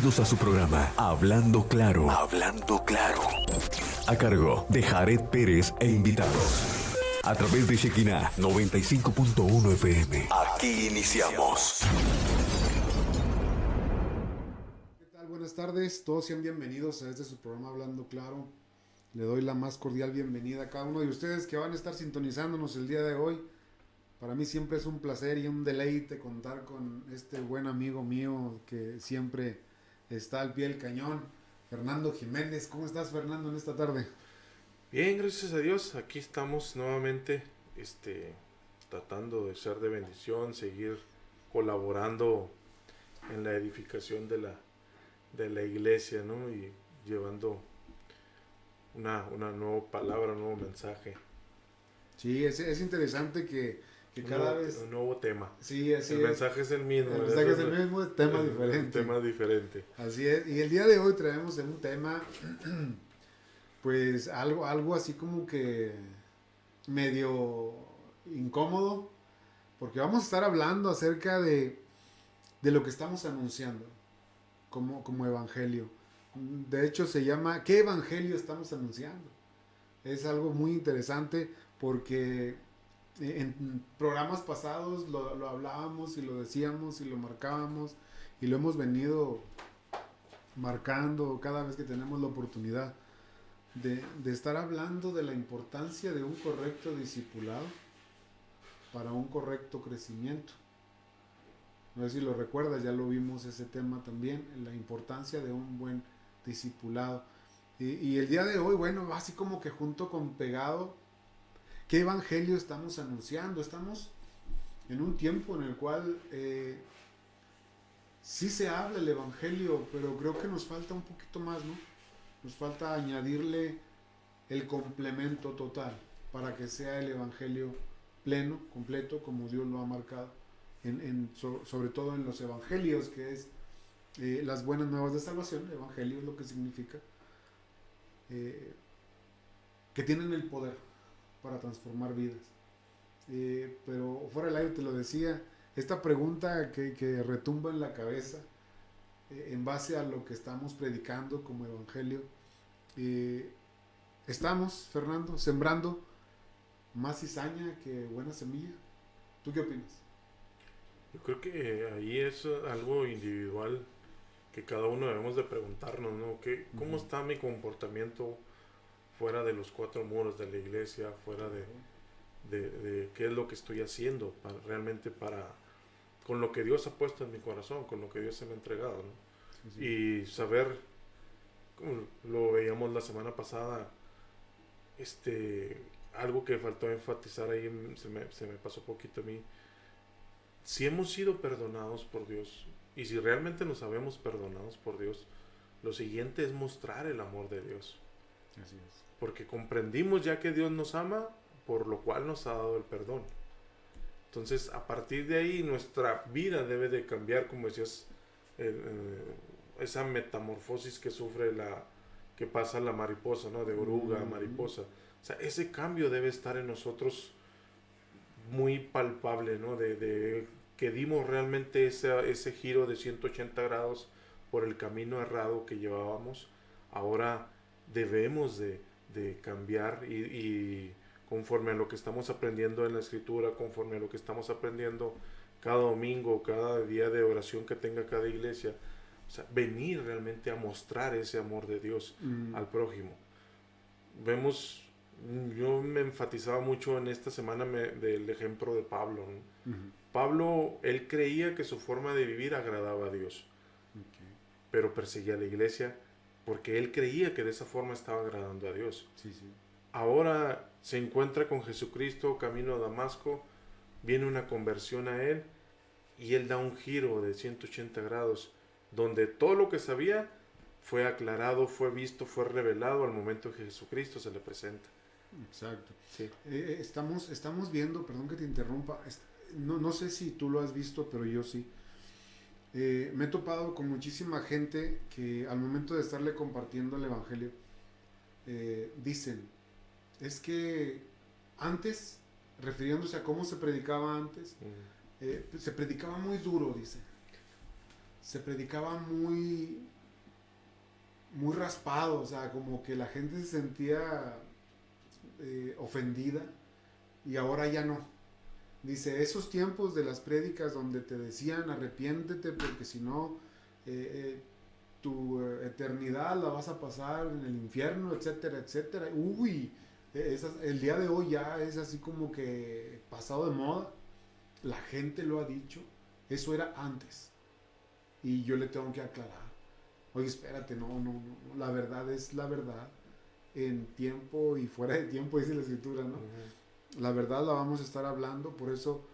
Bienvenidos a su programa Hablando Claro. Hablando Claro. A cargo de Jared Pérez e invitados. A través de Shekinah 95.1 FM. Aquí iniciamos. ¿Qué tal? Buenas tardes. Todos sean bienvenidos a su programa Hablando Claro. Le doy la más cordial bienvenida a cada uno de ustedes que van a estar sintonizándonos el día de hoy. Para mí siempre es un placer y un deleite contar con este buen amigo mío que siempre está al pie del cañón, Fernando Jiménez. ¿Cómo estás, Fernando, en esta tarde? Bien, gracias a Dios. Aquí estamos nuevamente tratando de ser de bendición, seguir colaborando en la edificación de la iglesia, ¿no? Y llevando una nueva palabra, un nuevo mensaje. Sí, es interesante que cada vez... Un nuevo tema. Sí, así el mensaje es el mismo. El mensaje es el mismo, es tema diferente. Un tema diferente. Así es. Y el día de hoy traemos un tema, pues algo así como que medio incómodo, porque vamos a estar hablando acerca de lo que estamos anunciando como evangelio. De hecho se llama ¿qué evangelio estamos anunciando? Es algo muy interesante porque en programas pasados lo hablábamos y lo decíamos y lo marcábamos y lo hemos venido marcando cada vez que tenemos la oportunidad de estar hablando de la importancia de un correcto discipulado para un correcto crecimiento. No sé si lo recuerdas, ya lo vimos ese tema también, la importancia de un buen discipulado. Y el día de hoy, bueno, así como que junto con pegado, ¿qué evangelio estamos anunciando? Estamos en un tiempo en el cual sí se habla el evangelio, pero creo que nos falta un poquito más, ¿no? Nos falta añadirle el complemento total para que sea el evangelio pleno, completo, como Dios lo ha marcado, sobre todo en los evangelios, que es las buenas nuevas de salvación. Evangelio es lo que significa que tienen el poder para transformar vidas. Pero fuera del aire te lo decía, esta pregunta que retumba en la cabeza en base a lo que estamos predicando como evangelio, estamos, Fernando, sembrando más cizaña que buena semilla. ¿Tú qué opinas? Yo creo que ahí es algo individual que cada uno debemos de preguntarnos, ¿no? ¿Cómo está mi comportamiento fuera de los cuatro muros de la iglesia, fuera de qué es lo que estoy haciendo realmente con lo que Dios ha puesto en mi corazón, con lo que Dios me ha entregado, ¿no? Sí. Y saber, como lo veíamos la semana pasada, algo que faltó enfatizar ahí, se me pasó poquito a mí. Si hemos sido perdonados por Dios, y si realmente nos sabemos perdonados por Dios, lo siguiente es mostrar el amor de Dios. Así es. Porque comprendimos ya que Dios nos ama, por lo cual nos ha dado el perdón. Entonces, a partir de ahí, nuestra vida debe de cambiar, como decías, esa metamorfosis que sufre que pasa la mariposa, ¿no? De oruga a mariposa. O sea, ese cambio debe estar en nosotros muy palpable, ¿no? De que dimos realmente ese giro de 180 grados por el camino errado que llevábamos. Ahora debemos de cambiar y conforme a lo que estamos aprendiendo en la escritura, conforme a lo que estamos aprendiendo cada domingo, cada día de oración que tenga cada iglesia, o sea, venir realmente a mostrar ese amor de Dios al prójimo. Yo me enfatizaba mucho en esta semana del ejemplo de Pablo, ¿no? Pablo, él creía que su forma de vivir agradaba a Dios, pero perseguía a la iglesia porque él creía que de esa forma estaba agradando a Dios. Sí. Ahora se encuentra con Jesucristo camino a Damasco, viene una conversión a él y él da un giro de 180 grados, donde todo lo que sabía fue aclarado, fue visto, fue revelado al momento que Jesucristo se le presenta. Exacto. Sí. Estamos viendo, perdón que te interrumpa, no sé si tú lo has visto, pero yo sí. Me he topado con muchísima gente que al momento de estarle compartiendo el evangelio dicen, es que antes, refiriéndose a cómo se predicaba antes, se predicaba muy duro, dice. Se predicaba muy muy raspado, o sea, como que la gente se sentía ofendida y ahora ya no. Dice, esos tiempos de las prédicas donde te decían arrepiéntete porque si no tu eternidad la vas a pasar en el infierno, etcétera, etcétera. Uy, el día de hoy ya es así como que pasado de moda. La gente lo ha dicho. Eso era antes. Y yo le tengo que aclarar. Oye, espérate, no. La verdad es la verdad. En tiempo y fuera de tiempo, dice la escritura, ¿no? Uh-huh. La verdad la vamos a estar hablando. Por eso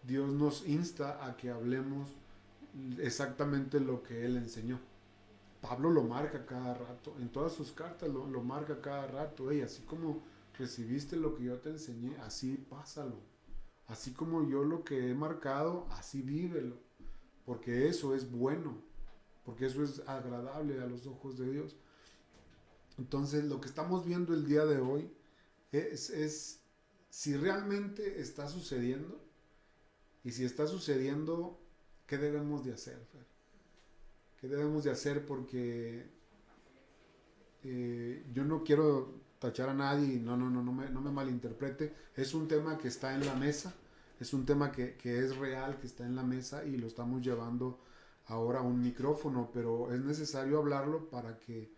Dios nos insta a que hablemos exactamente lo que Él enseñó. Pablo lo marca cada rato. En todas sus cartas lo marca cada rato. Hey, así como recibiste lo que yo te enseñé, así pásalo. Así como yo lo que he marcado, así vívelo. Porque eso es bueno. Porque eso es agradable a los ojos de Dios. Entonces, lo que estamos viendo el día de hoy es si realmente está sucediendo. Y si está sucediendo, ¿qué debemos de hacer, Fer? ¿Qué debemos de hacer? Porque yo no quiero tachar a nadie, no me malinterprete. Es un tema que está en la mesa. Es un tema que es real, que está en la mesa y lo estamos llevando ahora a un micrófono, pero es necesario hablarlo para que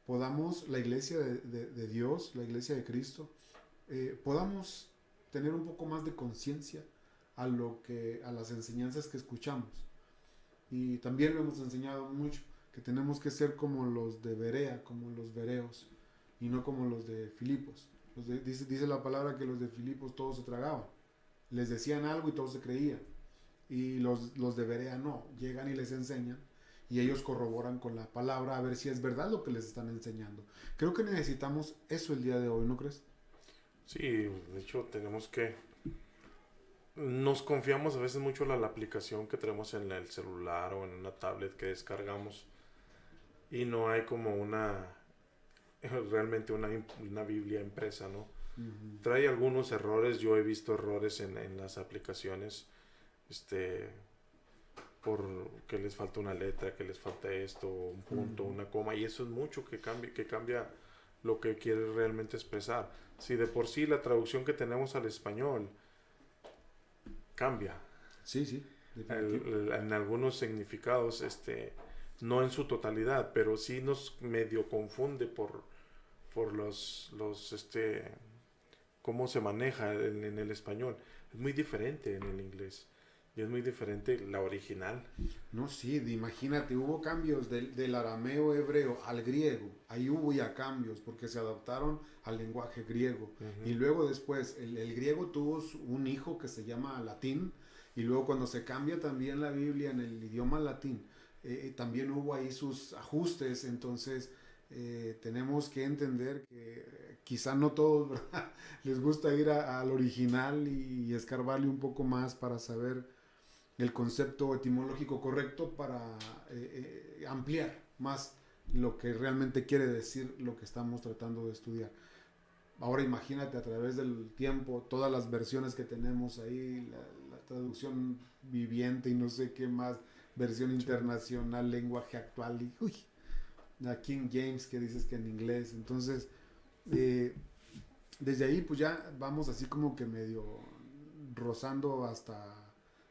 podamos, la iglesia de Dios, la iglesia de Cristo, podamos tener un poco más de conciencia a las enseñanzas que escuchamos. Y también lo hemos enseñado mucho, que tenemos que ser como los de Berea, como los bereos, y no como los de Filipos. Dice la palabra que los de Filipos todos se tragaban. Les decían algo y todos se creían. Y los de Berea no, llegan y les enseñan y ellos corroboran con la palabra a ver si es verdad lo que les están enseñando. Creo que necesitamos eso el día de hoy, ¿no crees? Sí, de hecho tenemos que... Nos confiamos a veces mucho en la aplicación que tenemos en el celular o en una tablet que descargamos y no hay como realmente una Biblia impresa, ¿no? Uh-huh. Trae algunos errores, yo he visto errores en las aplicaciones, por que les falta una letra, que les falta esto, un punto, una coma, y eso es mucho que cambia lo que quiere realmente expresar. Si de por sí la traducción que tenemos al español cambia. Sí, En algunos significados, no en su totalidad, pero sí nos medio confunde por los cómo se maneja en el español. Es muy diferente en el inglés. Y es muy diferente la original. No, sí, imagínate, hubo cambios del arameo hebreo al griego. Ahí hubo ya cambios porque se adaptaron al lenguaje griego. Uh-huh. Y luego después, el griego tuvo un hijo que se llama latín. Y luego cuando se cambia también la Biblia en el idioma latín, también hubo ahí sus ajustes. Entonces, tenemos que entender que quizá no todos, ¿verdad?, les gusta ir al original y escarbarle un poco más para saber el concepto etimológico correcto para ampliar más lo que realmente quiere decir lo que estamos tratando de estudiar. Ahora imagínate a través del tiempo todas las versiones que tenemos ahí, la traducción viviente y no sé qué más, versión internacional, lenguaje actual y la King James que dices que en inglés. Entonces desde ahí pues ya vamos así como que medio rozando hasta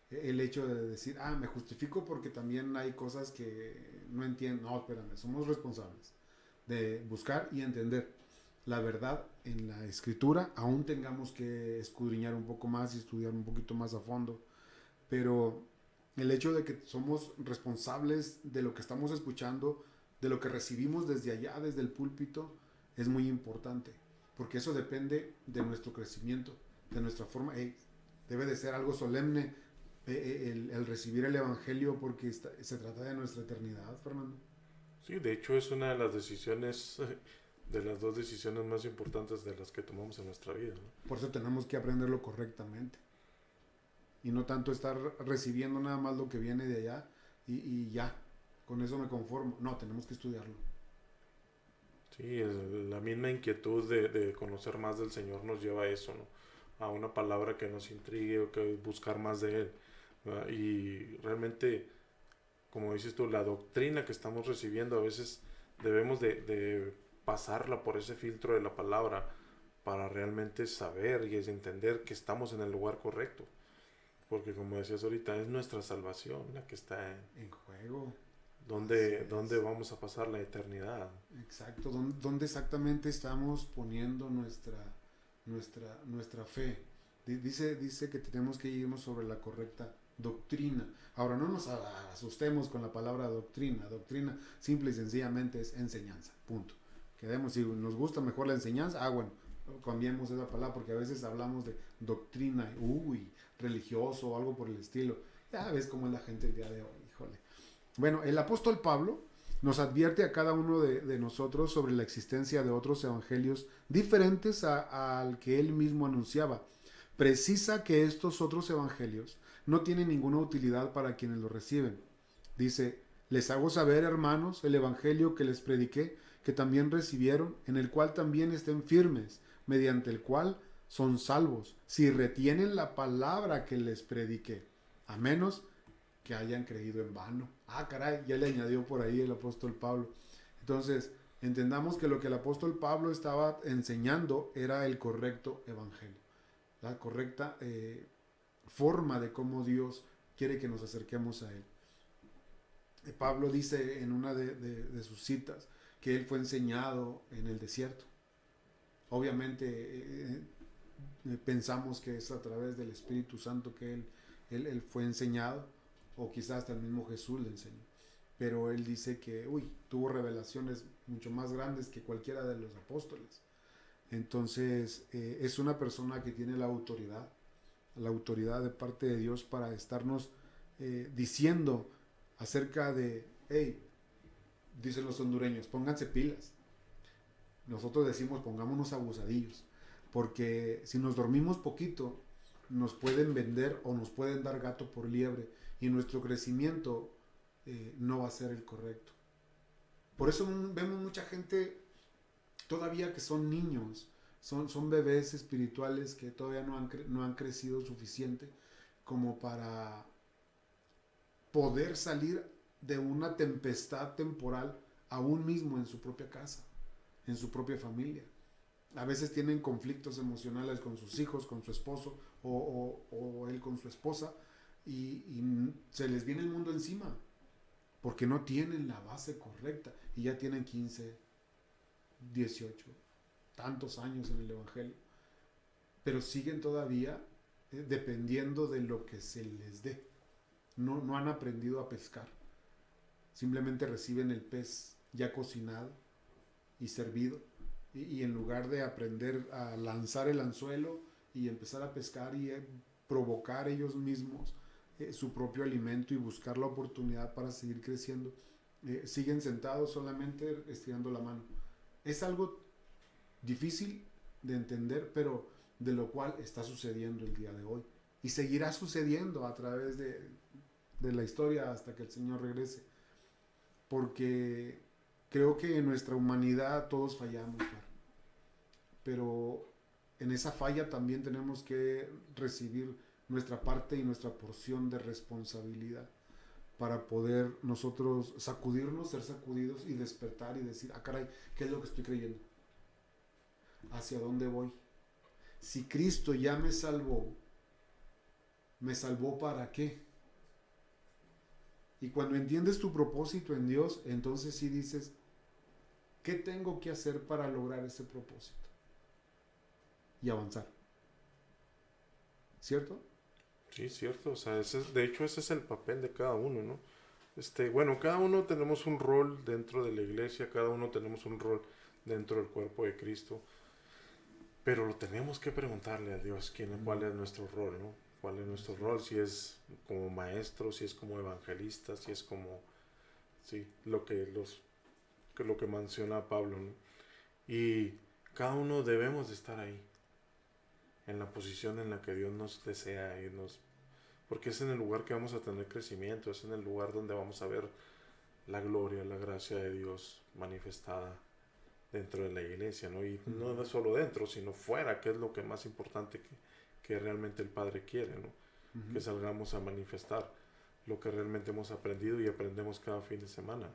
el hecho de decir, me justifico porque también hay cosas que no entiendo. No, espérame, somos responsables de buscar y entender la verdad en la escritura, aún tengamos que escudriñar un poco más y estudiar un poquito más a fondo, pero el hecho de que somos responsables de lo que estamos escuchando, de lo que recibimos desde allá, desde el púlpito, es muy importante, porque eso depende de nuestro crecimiento, de nuestra forma. Debe de ser algo solemne el recibir el evangelio porque se trata de nuestra eternidad, Fernando. Sí, de hecho es una de las decisiones, de las dos decisiones más importantes de las que tomamos en nuestra vida, ¿no? Por eso tenemos que aprenderlo correctamente y no tanto estar recibiendo nada más lo que viene de allá y ya, con eso me conformo. No, tenemos que estudiarlo. Sí, la misma inquietud de conocer más del Señor nos lleva a eso, ¿no? A una palabra que nos intrigue o que buscar más de Él, ¿verdad? Y realmente, como dices tú, la doctrina que estamos recibiendo a veces debemos de pasarla por ese filtro de la palabra para realmente saber y entender que estamos en el lugar correcto. Porque como decías ahorita, es nuestra salvación la que está En juego. ¿Dónde vamos a pasar la eternidad? Exacto. ¿Dónde exactamente estamos poniendo nuestra fe? Dice que tenemos que irnos sobre la correcta doctrina. Ahora, no nos asustemos con la palabra doctrina. Doctrina simple y sencillamente es enseñanza. Punto. Quedemos, si nos gusta mejor la enseñanza, bueno, cambiemos esa palabra, porque a veces hablamos de doctrina, religioso o algo por el estilo. Ya ves cómo es la gente el día de hoy, híjole. Bueno, el apóstol Pablo nos advierte a cada uno de nosotros sobre la existencia de otros evangelios diferentes al que él mismo anunciaba. Precisa que estos otros evangelios no tienen ninguna utilidad para quienes los reciben. Dice: les hago saber, hermanos, el evangelio que les prediqué, que también recibieron, en el cual también estén firmes, mediante el cual son salvos, si retienen la palabra que les prediqué, a menos que hayan creído en vano. Caray, ya le añadió por ahí el apóstol Pablo. Entonces, entendamos que lo que el apóstol Pablo estaba enseñando era el correcto evangelio, la correcta forma de cómo Dios quiere que nos acerquemos a él. Pablo dice en una de sus citas que él fue enseñado en el desierto. Obviamente pensamos que es a través del Espíritu Santo que él fue enseñado, o quizás hasta el mismo Jesús le enseñó. Pero él dice que tuvo revelaciones mucho más grandes que cualquiera de los apóstoles. Entonces es una persona que tiene la autoridad de parte de Dios para estarnos diciendo acerca de, dicen los hondureños, pónganse pilas. Nosotros decimos, pongámonos abusadillos, porque si nos dormimos poquito, nos pueden vender o nos pueden dar gato por liebre, y nuestro crecimiento no va a ser el correcto. Por eso vemos mucha gente todavía que son niños, son bebés espirituales que todavía no han crecido suficiente como para poder salir de una tempestad temporal aún mismo en su propia casa, en su propia familia. A veces tienen conflictos emocionales con sus hijos, con su esposo o él con su esposa, y se les viene el mundo encima porque no tienen la base correcta y ya tienen 15, 18, tantos años en el evangelio, pero siguen todavía dependiendo de lo que se les dé. No han aprendido a pescar, simplemente reciben el pez ya cocinado y servido, y en lugar de aprender a lanzar el anzuelo y empezar a pescar y provocar ellos mismos su propio alimento y buscar la oportunidad para seguir creciendo, siguen sentados solamente estirando la mano. Es algo difícil de entender, pero de lo cual está sucediendo el día de hoy y seguirá sucediendo a través de la historia hasta que el Señor regrese, porque creo que en nuestra humanidad todos fallamos, pero en esa falla también tenemos que recibir nuestra parte y nuestra porción de responsabilidad para poder nosotros sacudirnos, ser sacudidos y despertar y decir, caray, ¿qué es lo que estoy creyendo? ¿Hacia dónde voy? Si Cristo ya ¿me salvó para qué? Y cuando entiendes tu propósito en Dios, entonces sí dices, ¿qué tengo que hacer para lograr ese propósito? Y avanzar. ¿Cierto? Sí, cierto. O sea, de hecho ese es el papel de cada uno, ¿no? Bueno, cada uno tenemos un rol dentro de la iglesia, cada uno tenemos un rol dentro del cuerpo de Cristo, pero lo tenemos que preguntarle a Dios cuál es nuestro rol, ¿no? ¿Cuál es nuestro rol? Si es como maestro, si es como evangelista, si es como, sí, lo que menciona Pablo, ¿no? Y cada uno debemos de estar ahí, en la posición en la que Dios nos desea irnos, porque es en el lugar que vamos a tener crecimiento, es en el lugar donde vamos a ver la gloria, la gracia de Dios manifestada dentro de la iglesia, ¿no? Y no solo dentro, sino fuera, que es lo que más importante que realmente el Padre quiere, ¿no? Que salgamos a manifestar lo que realmente hemos aprendido y aprendemos cada fin de semana.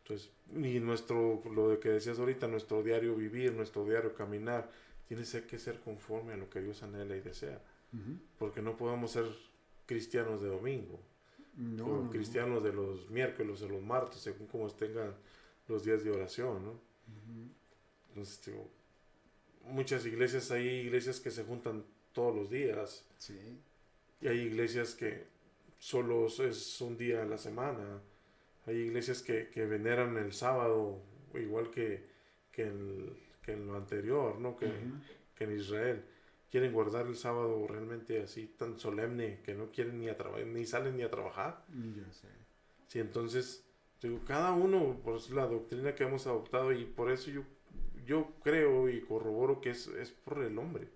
Entonces, y lo de que decías ahorita, nuestro diario vivir, nuestro diario caminar, tiene que ser conforme a lo que Dios anhela y desea. Ujú. Porque no podemos ser cristianos de domingo, No, o no, cristianos de los miércoles, de los martes, según como tengan los días de oración, ¿no? Ujú. Entonces, digo, muchas iglesias, hay iglesias que se juntan todos los días, Sí. y hay iglesias que solo es un día a la semana, hay iglesias que veneran el sábado, igual que, que en lo anterior, ¿no? Ujú. Que en Israel. Quieren guardar el sábado realmente así tan solemne que no quieren ni salen ni a trabajar. Ya sé. Sí, entonces, digo, cada uno, por la doctrina que hemos adoptado, y por eso yo creo y corroboro que es por el hombre.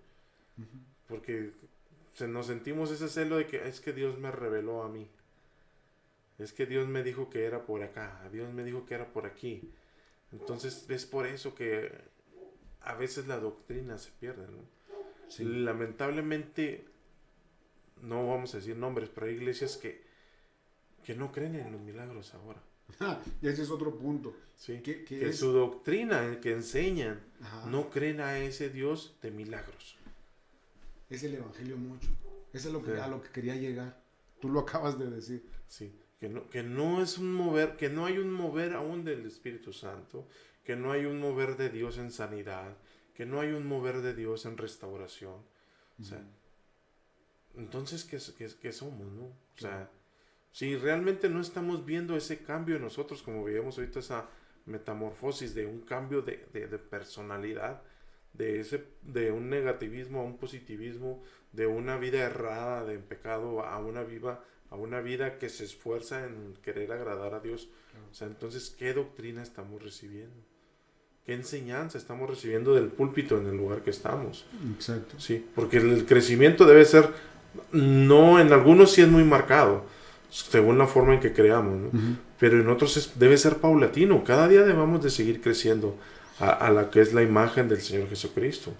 Ujú. Porque nos sentimos ese celo de que es que Dios me reveló a mí. Es que Dios me dijo que era por acá. Dios me dijo que era por aquí. Entonces es por eso que a veces la doctrina se pierde, ¿no? Sí. Lamentablemente, no vamos a decir nombres, pero hay iglesias que no creen en los milagros ahora. Y ese es otro punto. ¿Sí? Que Que es... su doctrina que enseñan Ajá. no creen a ese Dios de milagros. Es el evangelio mucho. Eso es lo que, Sí. a lo que quería llegar. Tú lo acabas de decir. Sí, que no es un mover, que no hay un mover aún del Espíritu Santo, que no hay un mover de Dios en sanidad, que no hay un mover de Dios en restauración. O sea, entonces, ¿qué somos, no? O sea, si realmente no estamos viendo ese cambio en nosotros, como veíamos ahorita esa metamorfosis de un cambio de personalidad, de un negativismo a un positivismo, de una vida errada, de pecado, a una vida que se esfuerza en querer agradar a Dios. O sea, entonces, ¿qué doctrina estamos recibiendo? ¿Qué enseñanza estamos recibiendo del púlpito en el lugar que estamos? Exacto. Sí, porque el crecimiento debe ser, no, en algunos sí es muy marcado, según la forma en que creamos, ¿no? Ujú. Pero en otros debe ser paulatino. Cada día debemos de seguir creciendo a la que es la imagen del Señor Jesucristo.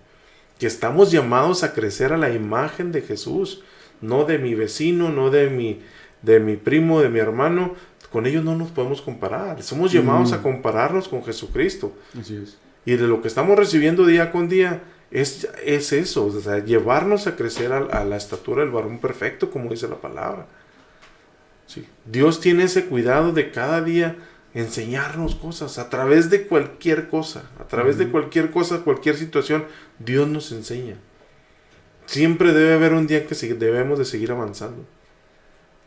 Que estamos llamados a crecer a la imagen de Jesús, no de mi vecino, no de mi primo, de mi hermano. Con ellos no nos podemos comparar. Somos llamados a compararnos con Jesucristo. Así es. Y de lo que estamos recibiendo día con día es eso, o sea, llevarnos a crecer a la estatura del varón perfecto, como dice la palabra. Sí. Dios tiene ese cuidado de cada día enseñarnos cosas a través de cualquier cosa, cualquier situación, Dios nos enseña. Siempre debe haber un día que debemos de seguir avanzando.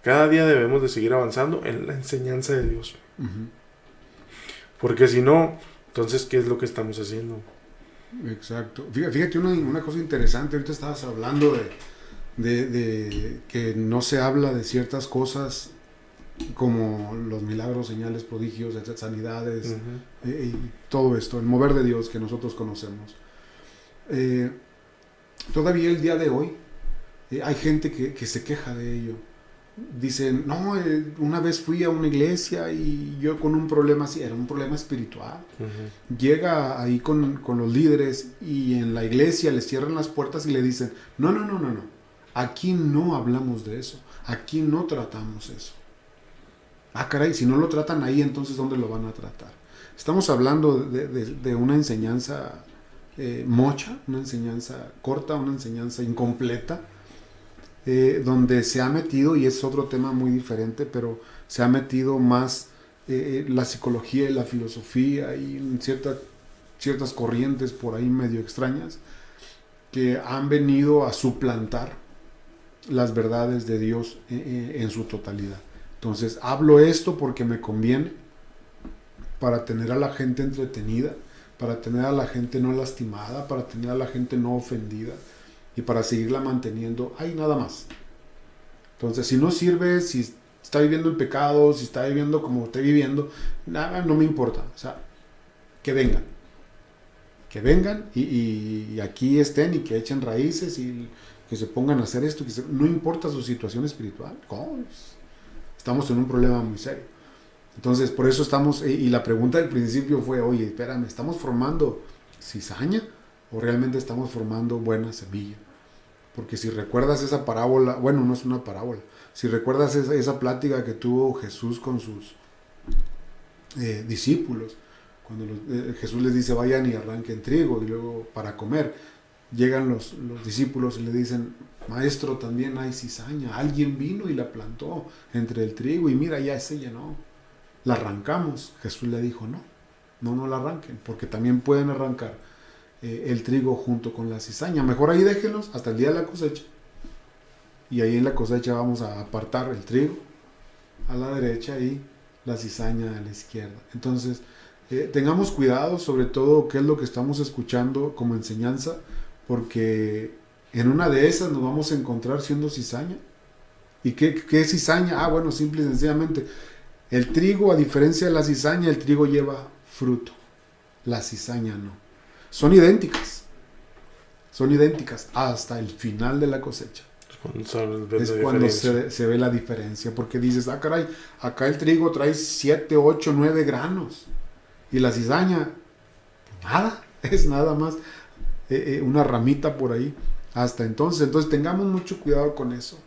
Cada día debemos de seguir avanzando en la enseñanza de Dios. Ujú. Porque si no, entonces, ¿qué es lo que estamos haciendo? Exacto. Fíjate una cosa interesante. Ahorita estabas hablando de que no se habla de ciertas cosas como los milagros, señales, prodigios, sanidades, y todo esto, el mover de Dios que nosotros conocemos. Todavía el día de hoy hay gente que se queja de ello. Dicen, no, una vez fui a una iglesia y yo con un problema así, era un problema espiritual. Llega ahí con los líderes y en la iglesia le cierran las puertas y le dicen, no, aquí no hablamos de eso, aquí no tratamos eso. Ah, caray, si no lo tratan ahí, entonces ¿dónde lo van a tratar? Estamos hablando de una enseñanza mocha, una enseñanza corta, una enseñanza incompleta, donde se ha metido, y es otro tema muy diferente, pero se ha metido más la psicología y la filosofía y ciertas corrientes por ahí medio extrañas que han venido a suplantar las verdades de Dios en su totalidad. Entonces hablo esto porque me conviene, para tener a la gente entretenida, para tener a la gente no lastimada, para tener a la gente no ofendida y para seguirla manteniendo ahí nada más. Entonces, si no sirve, si está viviendo en pecado, si está viviendo como esté viviendo, nada, no me importa. O sea, que vengan y aquí estén y que echen raíces y que se pongan a hacer esto, no importa su situación espiritual. ¿Cómo? Estamos en un problema muy serio. Entonces, por eso estamos, y la pregunta del principio fue, oye, espérame, ¿estamos formando cizaña o realmente estamos formando buena semilla? Porque si recuerdas esa parábola, bueno, no es una parábola, si recuerdas esa plática que tuvo Jesús con discípulos. Cuando Jesús les dice vayan y arranquen trigo y luego para comer, llegan los discípulos y le dicen, maestro, también hay cizaña, alguien vino y la plantó entre el trigo y mira, ya se llenó, la arrancamos. Jesús le dijo, no la arranquen, porque también pueden arrancar el trigo junto con la cizaña, mejor ahí déjenlos hasta el día de la cosecha, y ahí en la cosecha vamos a apartar el trigo a la derecha y la cizaña a la izquierda. Entonces, tengamos cuidado sobre todo qué es lo que estamos escuchando como enseñanza, porque en una de esas nos vamos a encontrar siendo cizaña. ¿Y qué es cizaña? Bueno, simple y sencillamente, el trigo, a diferencia de la cizaña, el trigo lleva fruto, la cizaña no. Son idénticas hasta el final de la cosecha. Es cuando se ve la diferencia, porque dices, caray, acá el trigo trae 7, 8, 9 granos y la cizaña, nada, es nada más una ramita por ahí. Hasta entonces tengamos mucho cuidado con eso.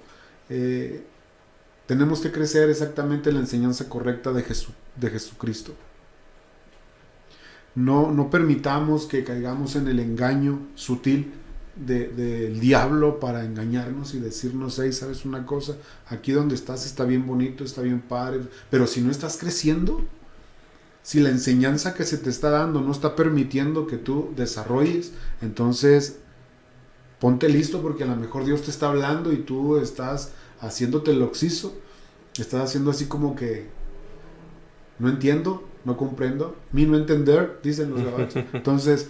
Tenemos que crecer exactamente en la enseñanza correcta de Jesucristo. No permitamos que caigamos en el engaño sutil del diablo para engañarnos y decirnos, hey, ¿sabes una cosa? Aquí donde estás está bien bonito, está bien padre, pero si no estás creciendo, si la enseñanza que se te está dando no está permitiendo que tú desarrolles, entonces ponte listo, porque a lo mejor Dios te está hablando y tú estás haciéndote el oxiso, estás haciendo así como que no entiendo, no comprendo, mi no entender, dicen los gabachos. Entonces,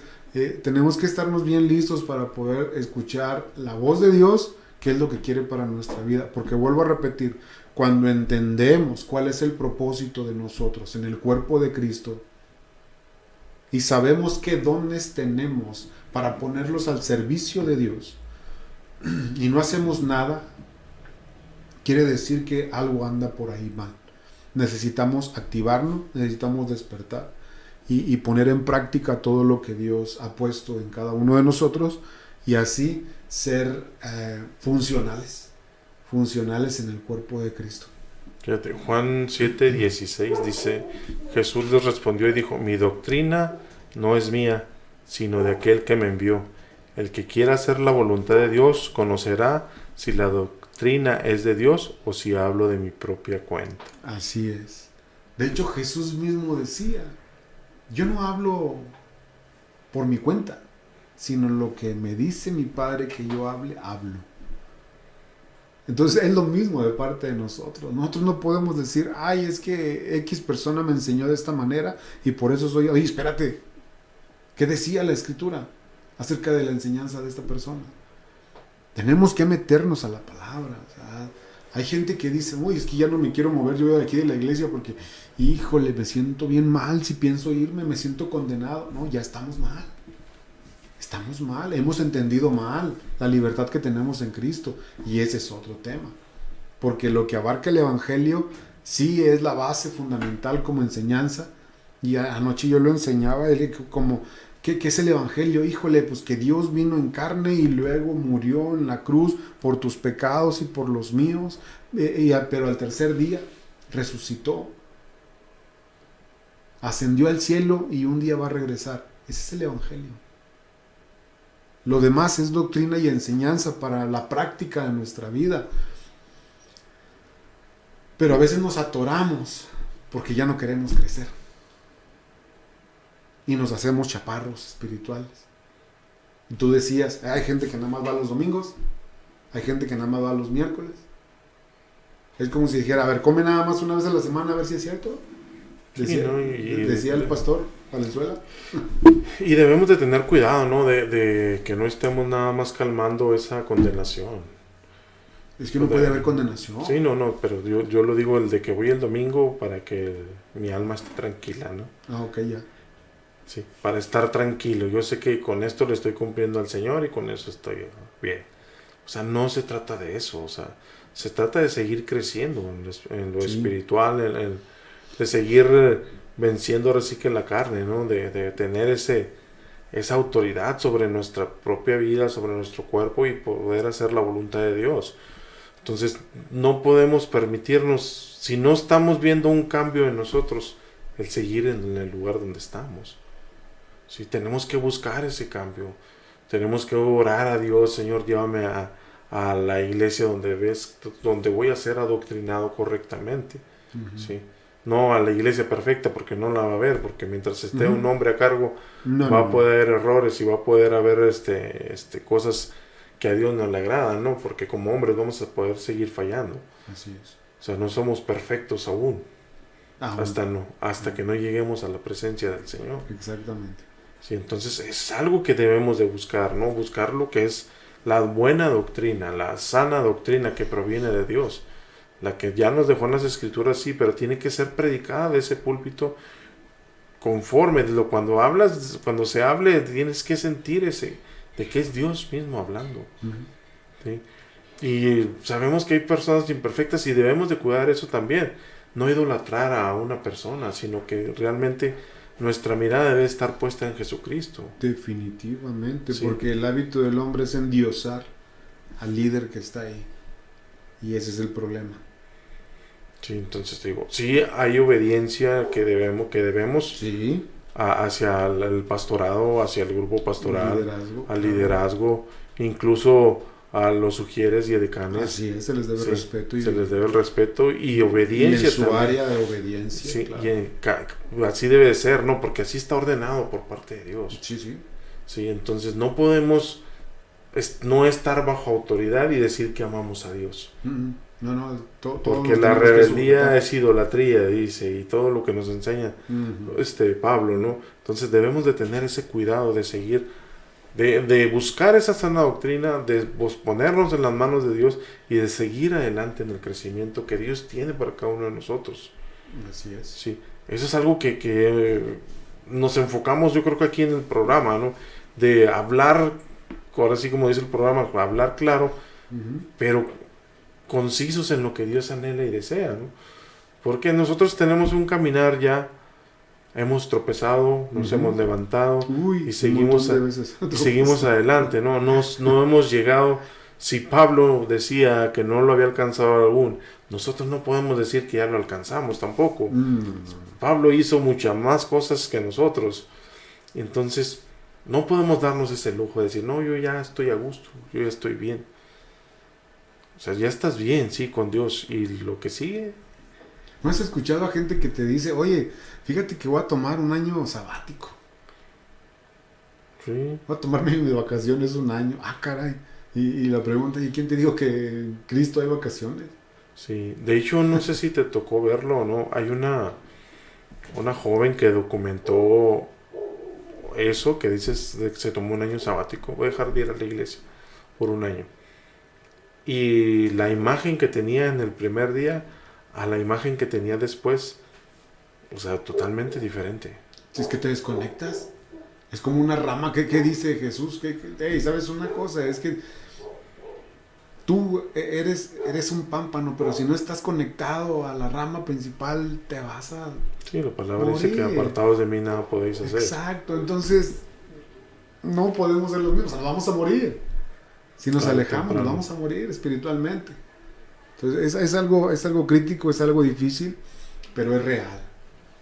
tenemos que estarnos bien listos para poder escuchar la voz de Dios, qué es lo que quiere para nuestra vida. Porque vuelvo a repetir, cuando entendemos cuál es el propósito de nosotros en el cuerpo de Cristo y sabemos qué dones tenemos para ponerlos al servicio de Dios y no hacemos nada, quiere decir que algo anda por ahí mal. Necesitamos activarnos, necesitamos despertar y poner en práctica todo lo que Dios ha puesto en cada uno de nosotros y así ser funcionales en el cuerpo de Cristo. Fíjate, Juan 7:16 dice, Jesús les respondió y dijo, mi doctrina no es mía, sino de aquel que me envió. El que quiera hacer la voluntad de Dios conocerá si la doctrina es de Dios o si hablo de mi propia cuenta. Así es. De hecho, Jesús mismo decía, yo no hablo por mi cuenta, sino lo que me dice mi Padre que yo hable, hablo. Entonces es lo mismo de parte de nosotros. Nosotros no podemos decir, ay, es que X persona me enseñó de esta manera y por eso soy... Oye, espérate, ¿qué decía la Escritura acerca de la enseñanza de esta persona? Tenemos que meternos a la palabra. O sea, hay gente que dice, uy, es que ya no me quiero mover yo de aquí de la iglesia porque, híjole, me siento bien mal si pienso irme, me siento condenado. No, ya estamos mal. Estamos mal, hemos entendido mal la libertad que tenemos en Cristo y ese es otro tema. Porque lo que abarca el Evangelio sí es la base fundamental como enseñanza. Y anoche yo lo enseñaba, como, ¿qué es el Evangelio? Híjole, pues que Dios vino en carne y luego murió en la cruz por tus pecados y por los míos, pero al tercer día resucitó, ascendió al cielo y un día va a regresar. Ese es el Evangelio. Lo demás es doctrina y enseñanza para la práctica de nuestra vida. Pero a veces nos atoramos porque ya no queremos crecer. Y nos hacemos chaparros espirituales. Y tú decías, hay gente que nada más va los domingos, hay gente que nada más va los miércoles. Es como si dijera, a ver, come nada más una vez a la semana a ver si es cierto. Decía, decía el pastor Valenzuela. Y debemos de tener cuidado, ¿no? De que no estemos nada más calmando esa condenación. Es que no puede haber condenación. Sí, no, pero yo lo digo, el de que voy el domingo para que mi alma esté tranquila, ¿no? Ah, ok, ya. Sí, para estar tranquilo. Yo sé que con esto le estoy cumpliendo al Señor y con eso estoy bien. O sea, no se trata de eso, o sea, se trata de seguir creciendo en lo espiritual, de seguir venciendo ahora sí que la carne, ¿no? De tener esa autoridad sobre nuestra propia vida, sobre nuestro cuerpo y poder hacer la voluntad de Dios. Entonces, no podemos permitirnos, si no estamos viendo un cambio en nosotros, el seguir en el lugar donde estamos. Sí, tenemos que buscar ese cambio. Tenemos que orar a Dios, Señor, llévame a la iglesia donde voy a ser adoctrinado correctamente. ¿Sí? No a la iglesia perfecta, porque no la va a haber, porque mientras esté un hombre a cargo, va a poder haber errores y va a poder haber cosas que a Dios no le agradan, ¿no? Porque como hombres vamos a poder seguir fallando. Así es. O sea, no somos perfectos aún. Hasta que no lleguemos a la presencia del Señor. Exactamente. Sí, entonces es algo que debemos de buscar, ¿no? Buscar lo que es la buena doctrina, la sana doctrina que proviene de Dios. La que ya nos dejó en las escrituras, sí, pero tiene que ser predicada de ese púlpito conforme. Cuando se hable, tienes que sentir de que es Dios mismo hablando. ¿Sí? Y sabemos que hay personas imperfectas y debemos de cuidar eso también. No idolatrar a una persona, sino que realmente nuestra mirada debe estar puesta en Jesucristo. Definitivamente, Sí. porque el hábito del hombre es endiosar al líder que está ahí. Y ese es el problema. Sí, entonces digo, sí hay obediencia que debemos Sí. Hacia el pastorado, hacia el grupo pastoral, Liderazgo, al claro. liderazgo, incluso a los sugieres y edecanes. Así es, se les debe Sí, respeto. se les debe el respeto y y obediencia en su también. área de obediencia. Sí, Claro. y así debe de ser, ¿no? Porque así está ordenado por parte de Dios. Sí, sí. Sí, entonces no podemos no estar bajo autoridad y decir que amamos a Dios. No, todos Porque nos la tenemos que rebeldía sujetar. es idolatría, dice, y todo lo que nos enseña Pablo, ¿no? Entonces debemos de tener ese cuidado de seguir, de buscar esa sana doctrina, de ponernos en las manos de Dios y de seguir adelante en el crecimiento que Dios tiene para cada uno de nosotros. Así es. Sí, eso es algo que nos enfocamos, yo creo que aquí en el programa, ¿no? De hablar, ahora sí como dice el programa, hablar claro, pero concisos en lo que Dios anhela y desea, ¿no? Porque nosotros tenemos un caminar ya, hemos tropezado, nos hemos levantado Uy, y seguimos seguimos adelante, ¿no? No hemos llegado. Si Pablo decía que no lo había alcanzado aún, nosotros no podemos decir que ya lo alcanzamos tampoco. Pablo hizo muchas más cosas que nosotros. Entonces, no podemos darnos ese lujo de decir, no, yo ya estoy a gusto, yo ya estoy bien. O sea, ya estás bien, sí, con Dios. Y lo que sigue. ¿No has escuchado a gente que te dice, oye, fíjate que voy a tomar un año sabático? Sí. Voy a tomarme de vacaciones un año. Ah, caray. Y la pregunta, ¿y quién te dijo que en Cristo hay vacaciones? Sí. De hecho, no sé si te tocó verlo o no. Hay una joven que documentó eso, que dices de que se tomó un año sabático. Voy a dejar de ir a la iglesia por un año. Y la imagen que tenía en el primer día a la imagen que tenía después, o sea, totalmente diferente. Si es que te desconectas, es como una rama. ¿Qué dice Jesús? Hey, ¿sabes una cosa? Es que tú eres un pámpano, pero si no estás conectado a la rama principal, te vas a... Sí, la palabra dice que apartados de mí nada podéis hacer. Exacto, entonces no podemos ser los mismos, nos vamos a morir. Si nos alejamos, nos vamos a morir espiritualmente. Entonces es algo crítico, es algo difícil, pero es real.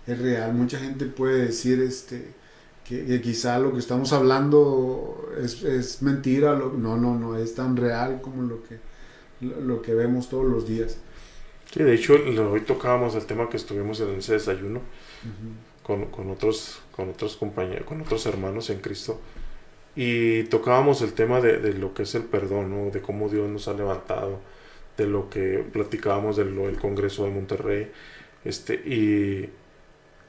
Es real. Mucha gente puede decir que quizá lo que estamos hablando es mentira. No, es tan real como lo que vemos todos los días. Sí, de hecho, hoy tocábamos el tema que estuvimos en ese desayuno con otros compañeros, con otros hermanos en Cristo. Y tocábamos el tema de lo que es el perdón, ¿no? De cómo Dios nos ha levantado, de lo que platicábamos del Congreso de Monterrey. Y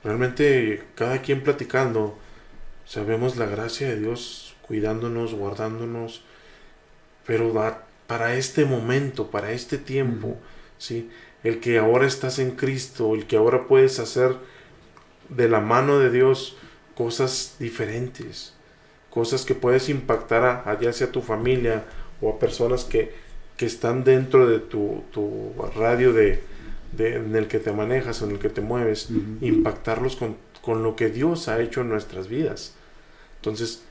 realmente cada quien platicando, sabemos la gracia de Dios cuidándonos, guardándonos, pero para este momento, para este tiempo, ¿sí? El que ahora estás en Cristo, el que ahora puedes hacer de la mano de Dios cosas diferentes, cosas que puedes impactar ya sea a tu familia o a personas que están dentro de tu radio en el que te manejas, en el que te mueves, impactarlos con lo que Dios ha hecho en nuestras vidas. Entonces,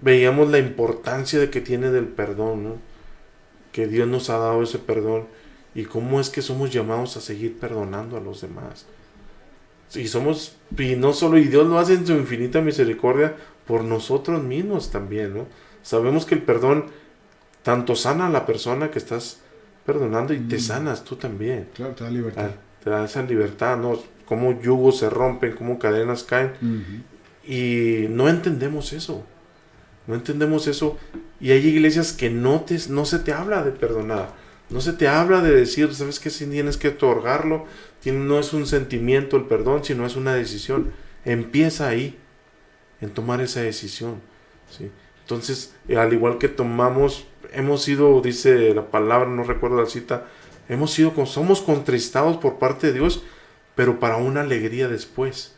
veíamos la importancia de que tiene del perdón, ¿no? Que Dios nos ha dado ese perdón y cómo es que somos llamados a seguir perdonando a los demás. Y no solo, y Dios lo hace en su infinita misericordia por nosotros mismos también, ¿no? Sabemos que el perdón tanto sana a la persona que estás perdonando y te sanas tú también. Claro, te da libertad. Te da esa libertad, ¿no? Cómo yugos se rompen, cómo cadenas caen. Y no entendemos eso. No entendemos eso. Y hay iglesias que no se te habla de perdonar. No se te habla de decir, ¿sabes qué? Si tienes que otorgarlo. No es un sentimiento el perdón, sino es una decisión. Empieza ahí, en tomar esa decisión, ¿sí? Entonces, al igual que hemos sido, dice la palabra, no recuerdo la cita, somos contristados por parte de Dios, pero para una alegría después.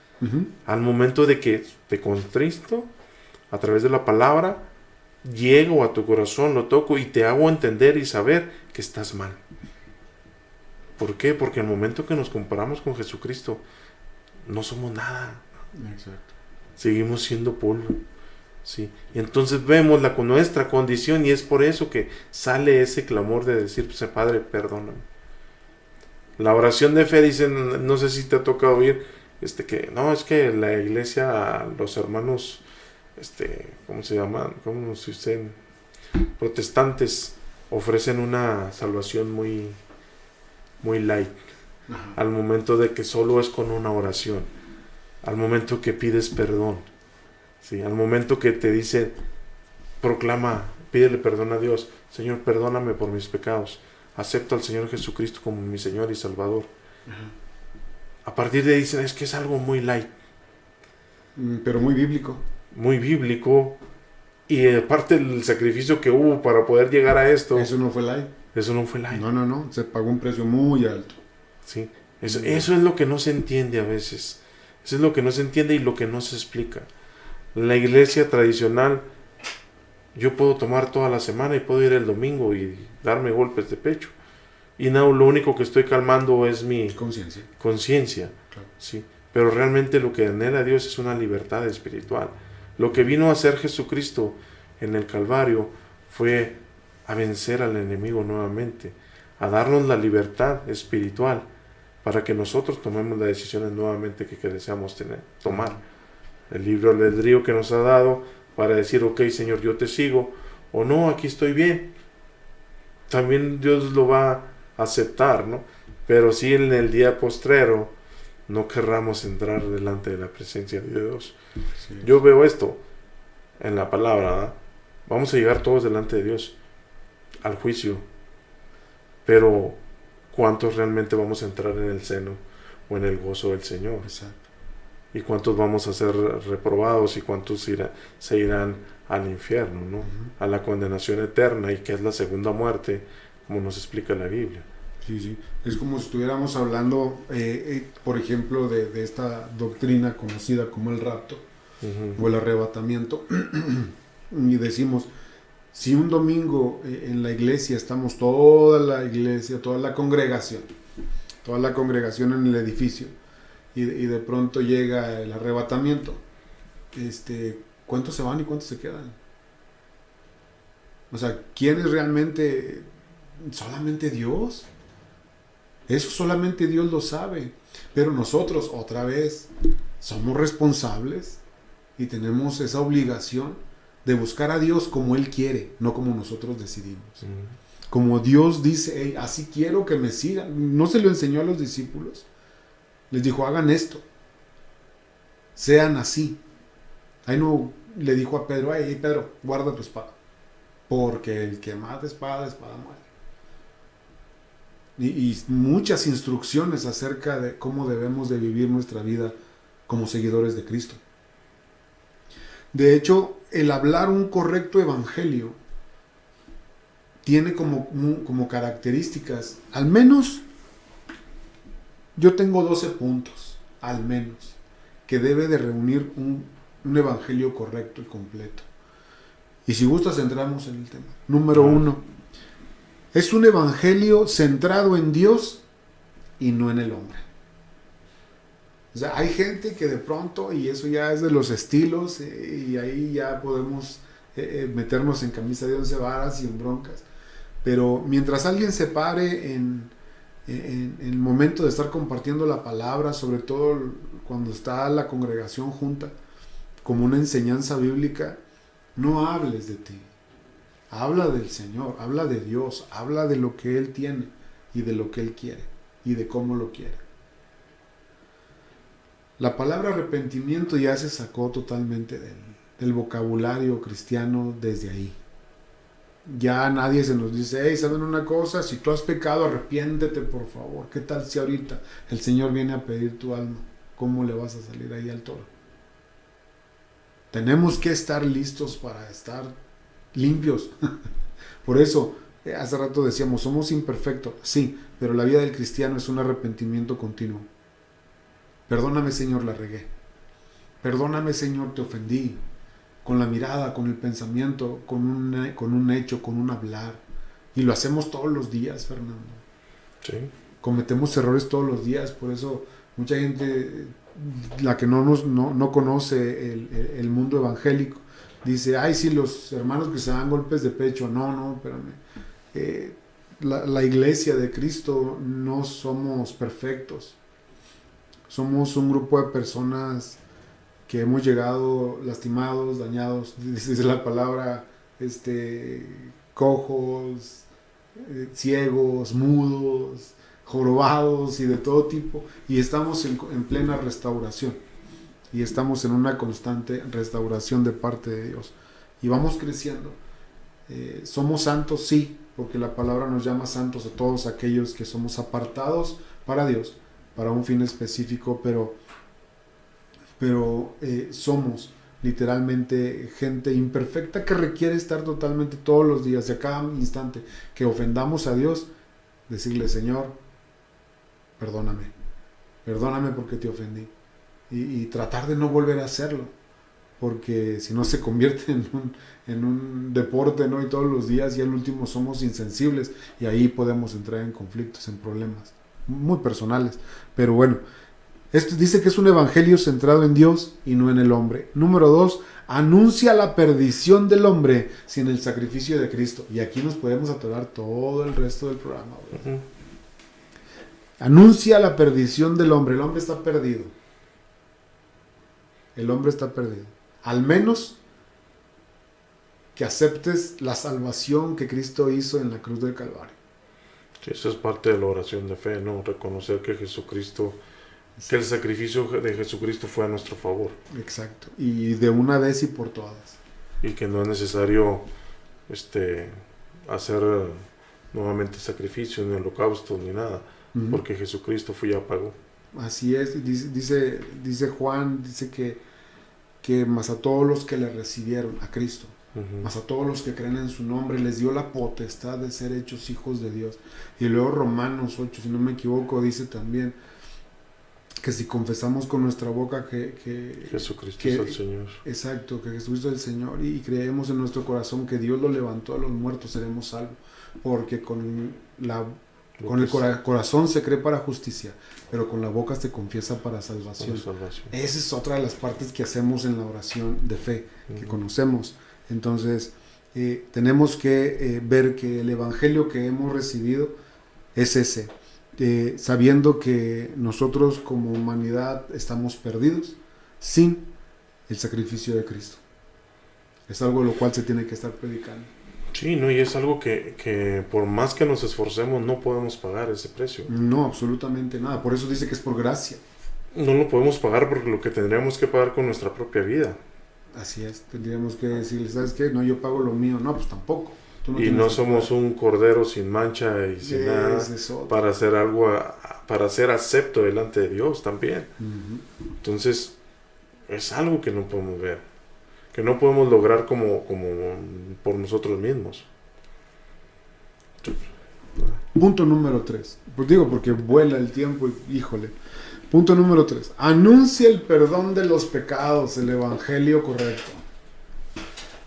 Al momento de que te contristo, a través de la palabra, llego a tu corazón, lo toco y te hago entender y saber que estás mal. ¿Por qué? Porque al momento que nos comparamos con Jesucristo, no somos nada. Exacto. Seguimos siendo polvo. ¿Sí? Y entonces vemos nuestra condición y es por eso que sale ese clamor de decir, pues, Padre, perdóname. La oración de fe, dicen, no sé si te ha tocado oír, que no, es que la iglesia, los hermanos, ¿cómo se llaman? ¿Cómo se dicen? Protestantes ofrecen una salvación muy light. Al momento de que solo es con una oración, al momento que pides perdón, ¿sí? Al momento que te dice, proclama, pídele perdón a Dios, Señor, perdóname por mis pecados, acepto al Señor Jesucristo como mi Señor y Salvador. A partir de ahí dicen, es que es algo muy light, pero muy bíblico, y aparte el sacrificio que hubo para poder llegar a esto, eso no fue light. No, se pagó un precio muy alto. Sí, eso es lo que no se entiende a veces. Eso es lo que no se entiende y lo que no se explica. La iglesia tradicional, yo puedo tomar toda la semana y puedo ir el domingo y darme golpes de pecho. Y no, lo único que estoy calmando es mi conciencia. Claro. ¿Sí? Pero realmente lo que anhela Dios es una libertad espiritual. Lo que vino a hacer Jesucristo en el Calvario fue a vencer al enemigo nuevamente, a darnos la libertad espiritual para que nosotros tomemos las decisiones nuevamente que deseamos tomar. El libre albedrío que nos ha dado para decir, ok, Señor, yo te sigo, o no, aquí estoy bien. También Dios lo va a aceptar, ¿no? Pero si en el día postrero no querramos entrar delante de la presencia de Dios. Sí. Yo veo esto en la palabra, ¿verdad? Vamos a llegar todos delante de Dios al juicio, pero ¿cuántos realmente vamos a entrar en el seno o en el gozo del Señor? Exacto. ¿Y cuántos vamos a ser reprobados y cuántos se irán al infierno, ¿no? A la condenación eterna, y que es la segunda muerte, como nos explica la Biblia? Sí. Es como si estuviéramos hablando, por ejemplo, de esta doctrina conocida como el rapto o el arrebatamiento. Y decimos, si un domingo en la iglesia estamos toda la iglesia, toda la congregación en el edificio, y de pronto llega el arrebatamiento, ¿cuántos se van y cuántos se quedan? O sea, ¿quién es realmente? ¿Solamente Dios? Eso solamente Dios lo sabe. Pero nosotros, otra vez, somos responsables y tenemos esa obligación de buscar a Dios como Él quiere, no como nosotros decidimos. Como Dios dice, hey, así quiero que me sigan. ¿No se lo enseñó a los discípulos? Les dijo, hagan esto. Sean así. Ahí no le dijo a Pedro, hey, Pedro, guarda tu espada. Porque el que mata espada muere. Y muchas instrucciones acerca de cómo debemos de vivir nuestra vida como seguidores de Cristo. De hecho, el hablar un correcto evangelio tiene como características, al menos, yo tengo 12 puntos, al menos, que debe de reunir un evangelio correcto y completo. Y si gustas, entramos en el tema. Número 1. Es un evangelio centrado en Dios y no en el hombre. O sea, hay gente que de pronto, y eso ya es de los estilos, y ahí ya podemos meternos en camisa de 11 varas y en broncas. Pero mientras alguien se pare en el momento de estar compartiendo la palabra, sobre todo cuando está la congregación junta, como una enseñanza bíblica, no hables de ti. Habla del Señor, habla de Dios, habla de lo que Él tiene y de lo que Él quiere y de cómo lo quiere. La palabra arrepentimiento ya se sacó totalmente del vocabulario cristiano desde ahí. Ya nadie se nos dice, hey, ¿saben una cosa? Si tú has pecado, arrepiéntete, por favor. ¿Qué tal si ahorita el Señor viene a pedir tu alma? ¿Cómo le vas a salir ahí al toro? Tenemos que estar listos para estar limpios. Por eso, hace rato decíamos, somos imperfectos. Sí, pero la vida del cristiano es un arrepentimiento continuo. Perdóname, Señor, la regué. Perdóname, Señor, te ofendí. Con la mirada, con el pensamiento, con un hecho, con un hablar. Y lo hacemos todos los días, Fernando. Sí. Cometemos errores todos los días, por eso mucha gente, la que no conoce el mundo evangélico, dice, ay, sí, los hermanos que se dan golpes de pecho. No, espérame. La iglesia de Cristo no somos perfectos. Somos un grupo de personas que hemos llegado lastimados, dañados, dice la palabra, cojos, ciegos, mudos, jorobados y de todo tipo, y estamos en plena restauración, y estamos en una constante restauración de parte de Dios, y vamos creciendo. Somos santos, sí, porque la palabra nos llama santos a todos aquellos que somos apartados para Dios, para un fin específico, pero somos literalmente gente imperfecta que requiere estar totalmente todos los días, y a cada instante que ofendamos a Dios, decirle, Señor, perdóname porque te ofendí, y tratar de no volver a hacerlo, porque si no se convierte en un deporte, ¿no? Y todos los días, y al último somos insensibles, y ahí podemos entrar en conflictos, en problemas muy personales. Pero bueno, esto dice que es un evangelio centrado en Dios y no en el hombre. Número 2, anuncia la perdición del hombre sin el sacrificio de Cristo. Y aquí nos podemos atorar todo el resto del programa. Uh-huh. Anuncia la perdición del hombre. El hombre está perdido. El hombre está perdido. Al menos que aceptes la salvación que Cristo hizo en la cruz del Calvario. Sí, eso es parte de la oración de fe, ¿no? Reconocer que Jesucristo... que el sacrificio de Jesucristo fue a nuestro favor. Exacto. Y de una vez y por todas. Y que no es necesario hacer nuevamente sacrificio, ni holocausto, ni nada. Uh-huh. Porque Jesucristo fue y ya pagó. Así es. Dice Juan, dice que más a todos los que le recibieron, a Cristo, uh-huh, más a todos los que creen en su nombre, les dio la potestad de ser hechos hijos de Dios. Y luego Romanos 8, si no me equivoco, dice también que si confesamos con nuestra boca que Jesucristo es el Señor. Exacto, que Jesucristo es el Señor, y creemos en nuestro corazón que Dios lo levantó a los muertos, seremos salvos. Porque con el corazón se cree para justicia, pero con la boca se confiesa para salvación. Esa es otra de las partes que hacemos en la oración de fe, que conocemos. Entonces, tenemos que ver que el evangelio que hemos recibido es ese. Sabiendo que nosotros como humanidad estamos perdidos sin el sacrificio de Cristo. Es algo lo cual se tiene que estar predicando. Sí, no, y es algo que por más que nos esforcemos no podemos pagar ese precio. No, absolutamente nada. Por eso dice que es por gracia. No lo podemos pagar porque lo que tendríamos que pagar con nuestra propia vida. Así es, tendríamos que decirle, ¿sabes qué? No, yo pago lo mío. No, pues tampoco. Y no somos un cordero sin mancha y sin nada para hacer algo, para ser acepto delante de Dios también. Uh-huh. Entonces, es algo que no podemos ver, que no podemos lograr como por nosotros mismos. Punto número 3. Pues digo, porque vuela el tiempo, híjole. Punto número 3. Anuncia el perdón de los pecados, el evangelio correcto.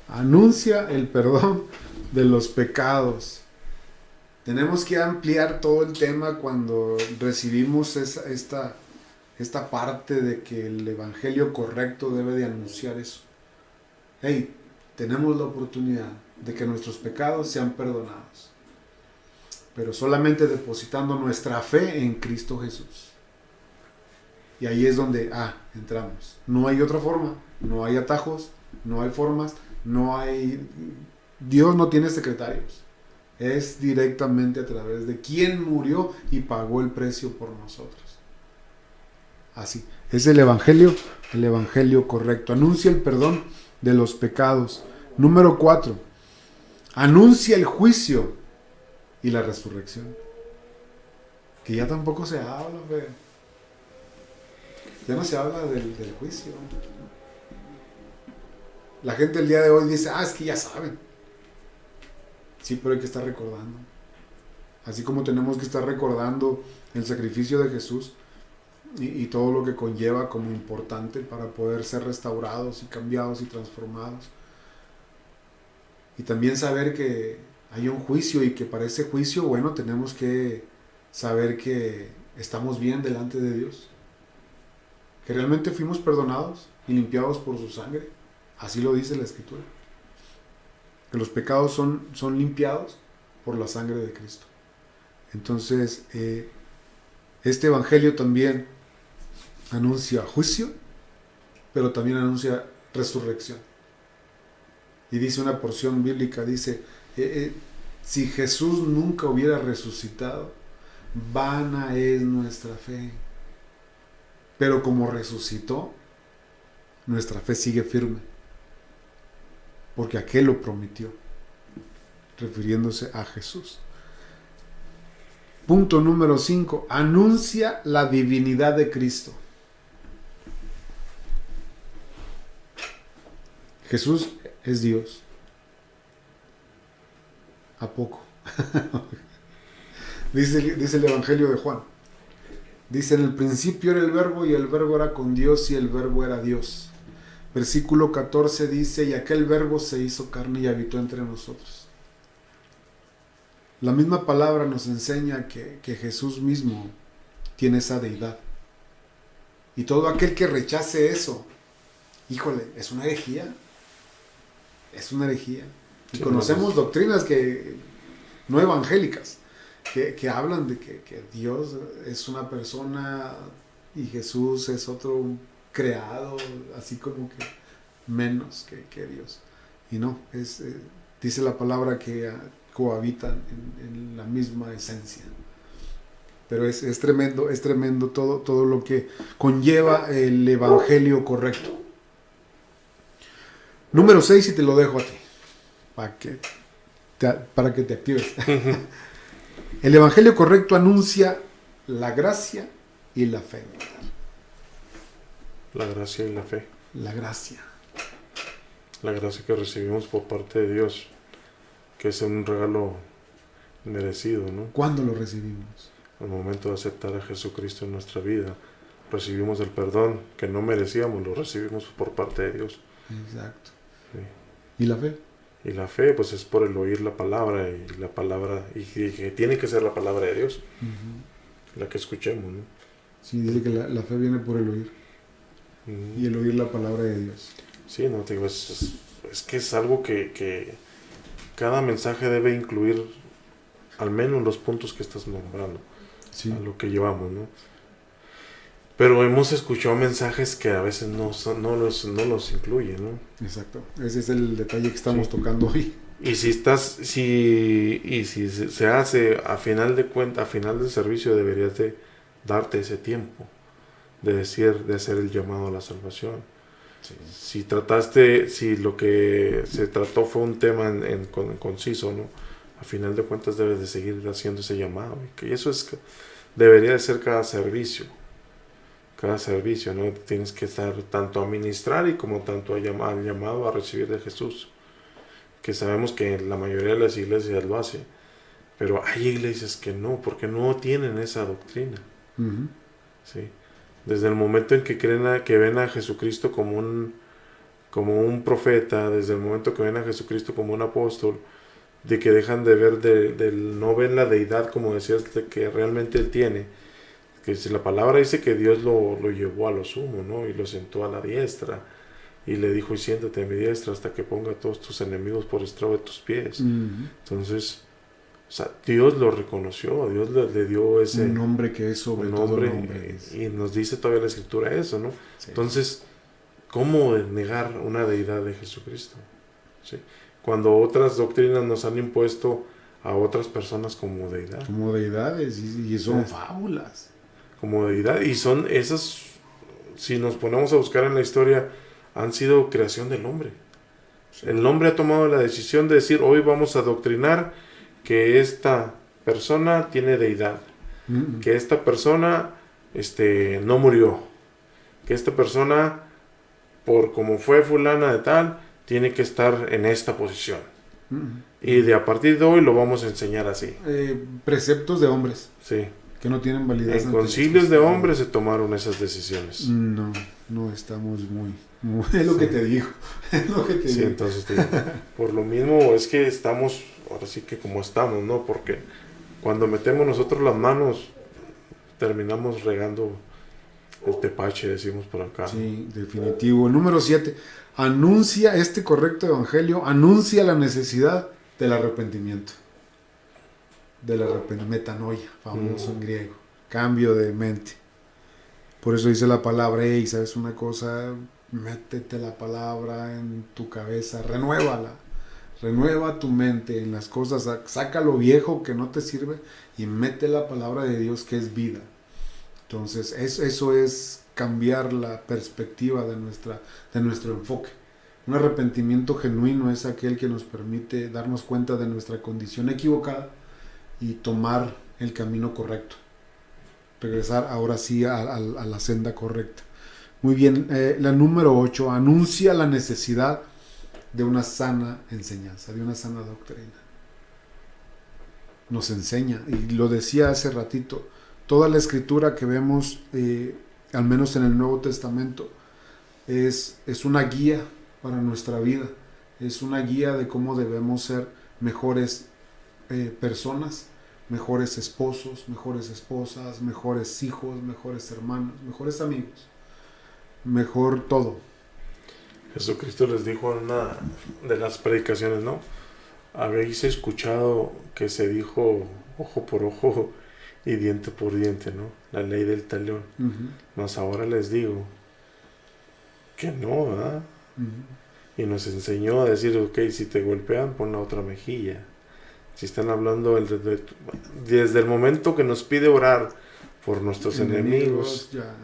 Anuncia el perdón de los pecados. Tenemos que ampliar todo el tema cuando recibimos esta parte de que el evangelio correcto debe de anunciar eso. Hey, tenemos la oportunidad de que nuestros pecados sean perdonados, pero solamente depositando nuestra fe en Cristo Jesús. Y ahí es donde, entramos. No hay otra forma, no hay atajos, no hay formas, no hay... Dios no tiene secretarios. Es directamente a través de quien murió y pagó el precio por nosotros. Así. Es el evangelio correcto. Anuncia el perdón de los pecados. Número 4. Anuncia el juicio y la resurrección. Que ya tampoco se habla, fe. Ya no se habla del juicio. La gente el día de hoy dice, es que ya saben. Sí, pero hay que estar recordando. Así como tenemos que estar recordando el sacrificio de Jesús y todo lo que conlleva como importante para poder ser restaurados y cambiados y transformados. Y también saber que hay un juicio y que para ese juicio, bueno, tenemos que saber que estamos bien delante de Dios. Que realmente fuimos perdonados y limpiados por su sangre. Así lo dice la Escritura. Que los pecados son limpiados por la sangre de Cristo. Entonces, este evangelio también anuncia juicio, pero también anuncia resurrección. Y dice una porción bíblica, dice, si Jesús nunca hubiera resucitado, vana es nuestra fe. Pero como resucitó, nuestra fe sigue firme. Porque aquel lo prometió, refiriéndose a Jesús. Punto número 5. Anuncia la divinidad de Cristo. Jesús es Dios. ¿A poco? dice el Evangelio de Juan. Dice, en el principio era el verbo y el verbo era con Dios y el verbo era Dios. Versículo 14 dice, y aquel verbo se hizo carne y habitó entre nosotros. La misma palabra nos enseña que Jesús mismo tiene esa deidad. Y todo aquel que rechace eso, híjole, es una herejía. Es una herejía. Y conocemos doctrinas que no evangélicas, que hablan de que Dios es una persona y Jesús es otro creado, así como que menos que Dios. Y no, dice la palabra que cohabitan en la misma esencia. Pero es tremendo todo lo que conlleva el evangelio correcto. Número 6, y te lo dejo a ti, para que te actives. El evangelio correcto anuncia la gracia y la fe. La gracia y la fe. La gracia. La gracia que recibimos por parte de Dios, que es un regalo merecido, ¿no? ¿Cuándo lo recibimos? Al momento de aceptar a Jesucristo en nuestra vida, recibimos el perdón que no merecíamos, lo recibimos por parte de Dios. Exacto. Sí. ¿Y la fe? Y la fe, pues es por el oír la palabra, y que tiene que ser la palabra de Dios, la que escuchemos, ¿no? Sí, dice que la fe viene por el oír. Y el oír la palabra de Dios. Sí, no, te digo, es que es algo que cada mensaje debe incluir al menos los puntos que estás nombrando, sí, a lo que llevamos, ¿no? Pero hemos escuchado mensajes que a veces no los incluyen, ¿no? Exacto. Ese es el detalle que estamos tocando hoy. Y si se hace a final del servicio, deberías de darte ese tiempo de hacer el llamado a la salvación. Sí. Si lo que se trató fue un tema en conciso, ¿no? A final de cuentas debes de seguir haciendo ese llamado. Y eso debería de ser cada servicio, ¿no? Tienes que estar tanto a ministrar y como tanto al llamado a recibir de Jesús. Que sabemos que la mayoría de las iglesias lo hace, pero hay iglesias que no, porque no tienen esa doctrina. ¿Sí? Desde el momento en que que ven a Jesucristo como un profeta, desde el momento que ven a Jesucristo como un apóstol, de que dejan de ver, no ven la deidad como decías, de que realmente Él tiene. Que si la palabra dice que Dios lo llevó a lo sumo, ¿no? Y lo sentó a la diestra, y le dijo, y siéntate a mi diestra hasta que ponga a todos tus enemigos por estrado de tus pies. Entonces, O sea, Dios lo reconoció, Dios le dio ese Un nombre que es sobre todo nombre, nombre. y nos dice todavía la Escritura eso, ¿no? Sí. Entonces, ¿cómo negar una deidad de Jesucristo? ¿Sí? Cuando otras doctrinas nos han impuesto a otras personas como deidad. Como deidades y son Sí. fábulas. Como deidad. Y son esas, si nos ponemos a buscar en la historia, han sido creación del hombre. El hombre ha tomado la decisión de decir, hoy vamos a doctrinar que esta persona tiene deidad, que esta persona no murió, que esta persona, por como fue fulana de tal, tiene que estar en esta posición. Y de a partir de hoy lo vamos a enseñar así. Preceptos de hombres Sí. que no tienen validez. En ante concilios los de cristianos. hombres se tomaron esas decisiones. No estamos muy es lo que te digo. Es lo que te Sí, digo. entonces digo, por lo mismo es que estamos, ahora sí que como estamos, ¿no? Porque cuando metemos nosotros las manos, terminamos regando el tepache, decimos por acá. Sí, definitivo. El número 7. Anuncia este correcto evangelio, anuncia la necesidad del arrepentimiento. Metanoia, famoso en griego. Cambio de mente. Por eso dice la palabra, hey, ¿sabes una cosa? Métete la palabra en tu cabeza, renuévala. Renueva tu mente en las cosas, saca lo viejo que no te sirve y mete la palabra de Dios que es vida. Entonces, eso es cambiar la perspectiva de nuestro enfoque. Un arrepentimiento genuino es aquel que nos permite darnos cuenta de nuestra condición equivocada y tomar el camino correcto. Regresar ahora sí a la senda correcta. Muy bien, la número 8, anuncia la necesidad de una sana enseñanza, de una sana doctrina. Nos enseña, y lo decía hace ratito, toda la escritura que vemos, al menos en el Nuevo Testamento, es una guía para nuestra vida, es una guía de cómo debemos ser mejores personas, mejores esposos, mejores esposas, mejores hijos, mejores hermanos, mejores amigos, mejor todo. Jesucristo les dijo en una de las predicaciones, ¿no? Habéis escuchado que se dijo ojo por ojo y diente por diente, ¿no? La ley del talión. Mas ahora les digo que no, ¿verdad? Y nos enseñó a decir, ok, si te golpean, pon la otra mejilla. Si están hablando desde el momento que nos pide orar por nuestros enemigos, ya.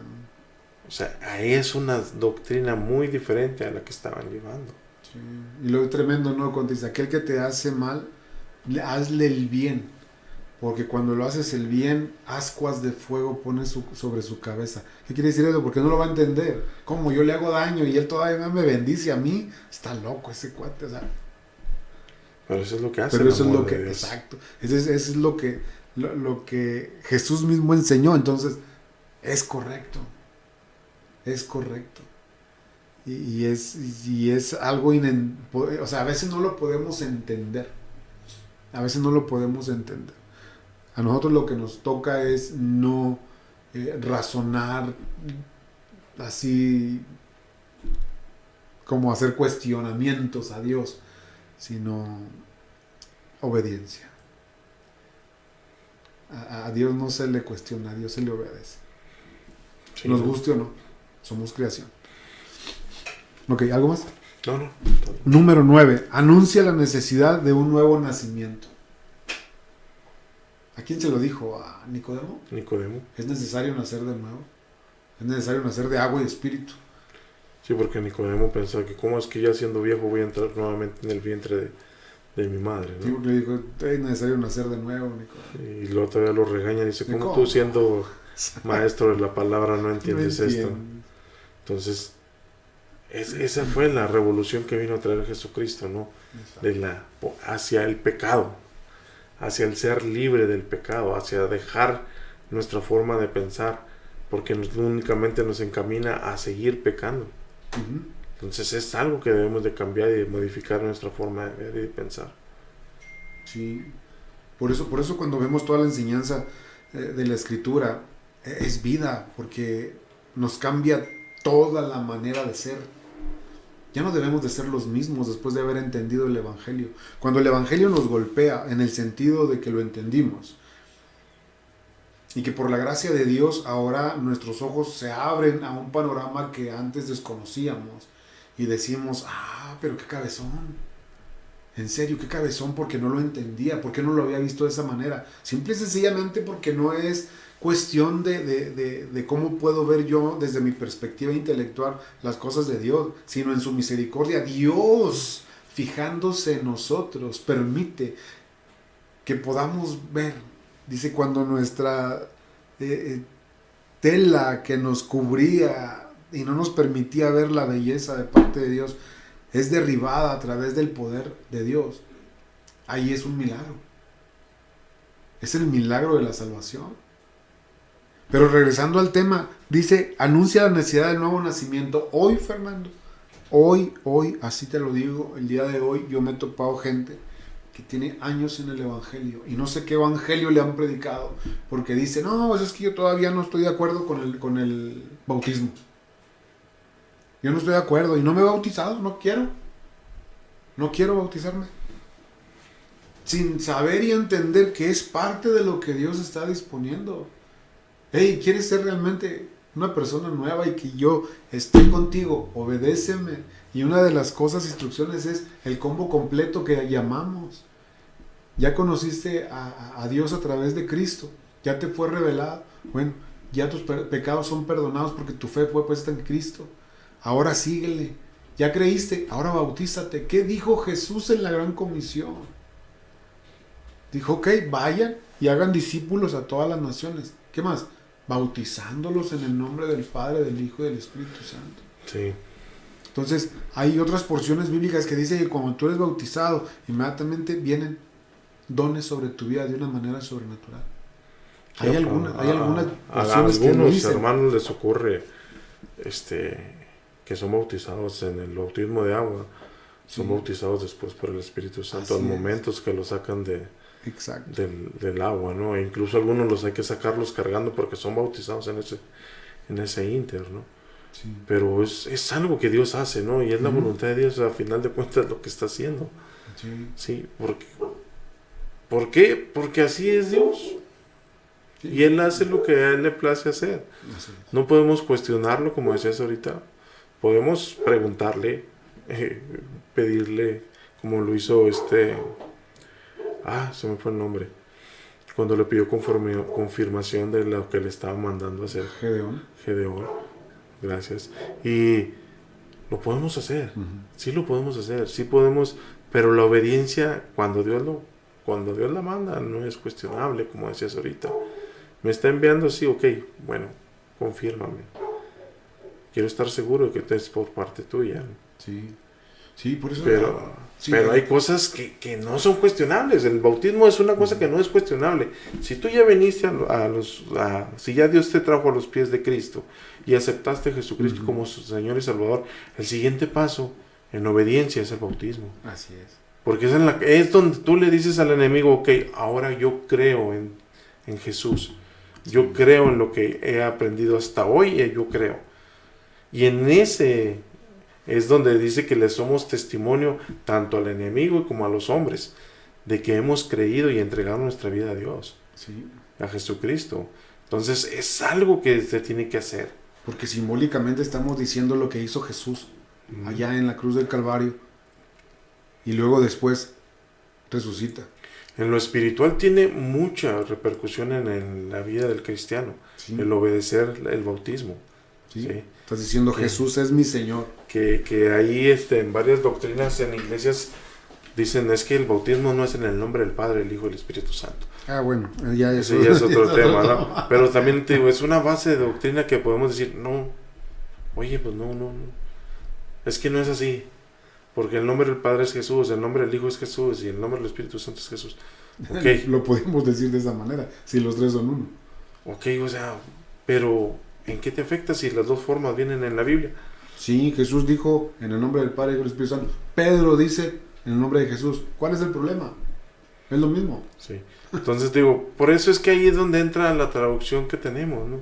o sea, ahí es una doctrina muy diferente a la que estaban llevando. Sí. Y lo tremendo, ¿no? Cuando dice, aquel que te hace mal, hazle el bien. Porque cuando lo haces el bien, ascuas de fuego pones sobre su cabeza. ¿Qué quiere decir eso? Porque no lo va a entender. ¿Cómo? Yo le hago daño y él todavía me bendice a mí. Está loco ese cuate, o sea. Pero eso es lo que hace. Pero eso es lo que, Dios. exacto. Eso es lo que Jesús mismo enseñó. Entonces, es correcto. Es correcto. Y es algo o sea, a veces no lo podemos entender. A veces no lo podemos entender. A nosotros lo que nos toca es no razonar así como hacer cuestionamientos a Dios, sino obediencia. A Dios no se le cuestiona, a Dios se le obedece. Sí, Nos ¿no? guste o no, somos creación. Ok, ¿algo más? No. Número 9. Anuncia la necesidad de un nuevo nacimiento. ¿A quién se lo dijo? ¿A Nicodemo? Nicodemo. Es necesario nacer de nuevo. Es necesario nacer de agua y espíritu. Sí, porque Nicodemo pensaba que cómo es que ya siendo viejo voy a entrar nuevamente en el vientre de mi madre, ¿no? Sí, porque le dijo, es necesario nacer de nuevo, Nicodemo. Y luego todavía lo regaña y dice, ¿cómo ¿Cómo? tú siendo maestro de la palabra no entiendes No esto? entiendo. Entonces, esa fue la revolución que vino a traer Jesucristo, ¿no? Hacia el pecado, hacia el ser libre del pecado, hacia dejar nuestra forma de pensar, porque únicamente nos encamina a seguir pecando. Uh-huh. Entonces es algo que debemos de cambiar y de modificar nuestra forma de ver y de pensar. Sí. Por eso cuando vemos toda la enseñanza de la Escritura, es vida, porque nos cambia toda la manera de ser. Ya no debemos de ser los mismos después de haber entendido el Evangelio. Cuando el Evangelio nos golpea en el sentido de que lo entendimos y que por la gracia de Dios ahora nuestros ojos se abren a un panorama que antes desconocíamos y decimos, pero qué cabezón. En serio, qué cabezón, porque no lo entendía, porque no lo había visto de esa manera. Simple y sencillamente porque no es cuestión de cómo puedo ver yo desde mi perspectiva intelectual las cosas de Dios, sino en su misericordia. Dios, fijándose en nosotros, permite que podamos ver. Dice, cuando nuestra tela que nos cubría y no nos permitía ver la belleza de parte de Dios es derribada a través del poder de Dios, ahí es un milagro. Es el milagro de la salvación. Pero regresando al tema, dice, anuncia la necesidad del nuevo nacimiento. Hoy, Fernando, hoy, así te lo digo, el día de hoy yo me he topado gente que tiene años en el Evangelio y no sé qué Evangelio le han predicado, porque dice, no, pues es que yo todavía no estoy de acuerdo con el bautismo. Yo no estoy de acuerdo y no me he bautizado, no quiero bautizarme. Sin saber y entender que es parte de lo que Dios está disponiendo. Hey, ¿quieres ser realmente una persona nueva y que yo esté contigo? Obedéceme. Y una de las cosas, instrucciones, es el combo completo que llamamos. Ya conociste a Dios a través de Cristo. Ya te fue revelado. Bueno, ya tus pecados son perdonados porque tu fe fue puesta en Cristo. Ahora síguele. Ya creíste, ahora bautízate. ¿Qué dijo Jesús en la gran comisión? Dijo, ok, vayan y hagan discípulos a todas las naciones. ¿Qué más? Bautizándolos en el nombre del Padre, del Hijo y del Espíritu Santo. Sí. Entonces, hay otras porciones bíblicas que dicen que cuando tú eres bautizado, inmediatamente vienen dones sobre tu vida de una manera sobrenatural. Sí, Hay algunas a porciones que lo algunos dicen. hermanos les ocurre que son bautizados en el bautismo de agua, son Sí. bautizados después por el Espíritu Santo, Así en es. momentos que lo sacan Exacto. del agua, ¿no? E incluso algunos los hay que sacarlos cargando porque son bautizados en ese ínter, ¿no? Sí. Pero es algo que Dios hace, ¿no? Y es la Ujú. voluntad de Dios, a final de cuentas, lo que está haciendo. Sí. Sí, ¿por qué? Porque así es Dios. Sí. Y Él hace lo que a Él le place hacer. Así es. No podemos cuestionarlo, como decías ahorita. Podemos preguntarle, pedirle, como lo hizo se me fue el nombre. Cuando le pidió confirmación de lo que le estaba mandando a hacer Gedeón. Gracias. Y lo podemos hacer. Ujú. Sí lo podemos hacer. Sí podemos. Pero la obediencia, cuando Dios la manda, no es cuestionable, como decías ahorita. Me está enviando, sí, ok. Bueno, confírmame. Quiero estar seguro de que es por parte tuya. Sí. Sí, por eso. Pero hay cosas que no son cuestionables. El bautismo es una cosa que no es cuestionable. Si tú ya viniste si ya Dios te trajo a los pies de Cristo y aceptaste a Jesucristo Ujú. como su Señor y Salvador, el siguiente paso en obediencia es el bautismo. Así es. Porque es donde tú le dices al enemigo, ok, ahora yo creo en Jesús. Yo creo en lo que he aprendido hasta hoy, yo creo. Y en ese es donde dice que le somos testimonio tanto al enemigo como a los hombres, de que hemos creído y entregado nuestra vida a Dios, Sí. a Jesucristo. Entonces es algo que se tiene que hacer. Porque simbólicamente estamos diciendo lo que hizo Jesús allá en la cruz del Calvario y luego después resucita. En lo espiritual tiene mucha repercusión en la vida del cristiano, Sí. el obedecer el bautismo. Sí. ¿sí? Estás diciendo Sí. Jesús es mi Señor. Que ahí en varias doctrinas en iglesias dicen es que el bautismo no es en el nombre del Padre, el Hijo y el Espíritu Santo. Bueno, ya eso Ese ya es otro tema, ¿no? Pero también te digo, es una base de doctrina que podemos decir, no, oye, pues no, es que no es así, porque el nombre del Padre es Jesús, el nombre del Hijo es Jesús y el nombre del Espíritu Santo es Jesús. Ok, Lo podemos decir de esa manera, si los tres son uno. ok, o sea, pero ¿en qué te afecta si las dos formas vienen en la Biblia? Sí, Jesús dijo en el nombre del Padre y del Espíritu Santo. Pedro dice en el nombre de Jesús. ¿Cuál es el problema? Es lo mismo. Sí. Entonces digo, por eso es que ahí es donde entra la traducción que tenemos, ¿no?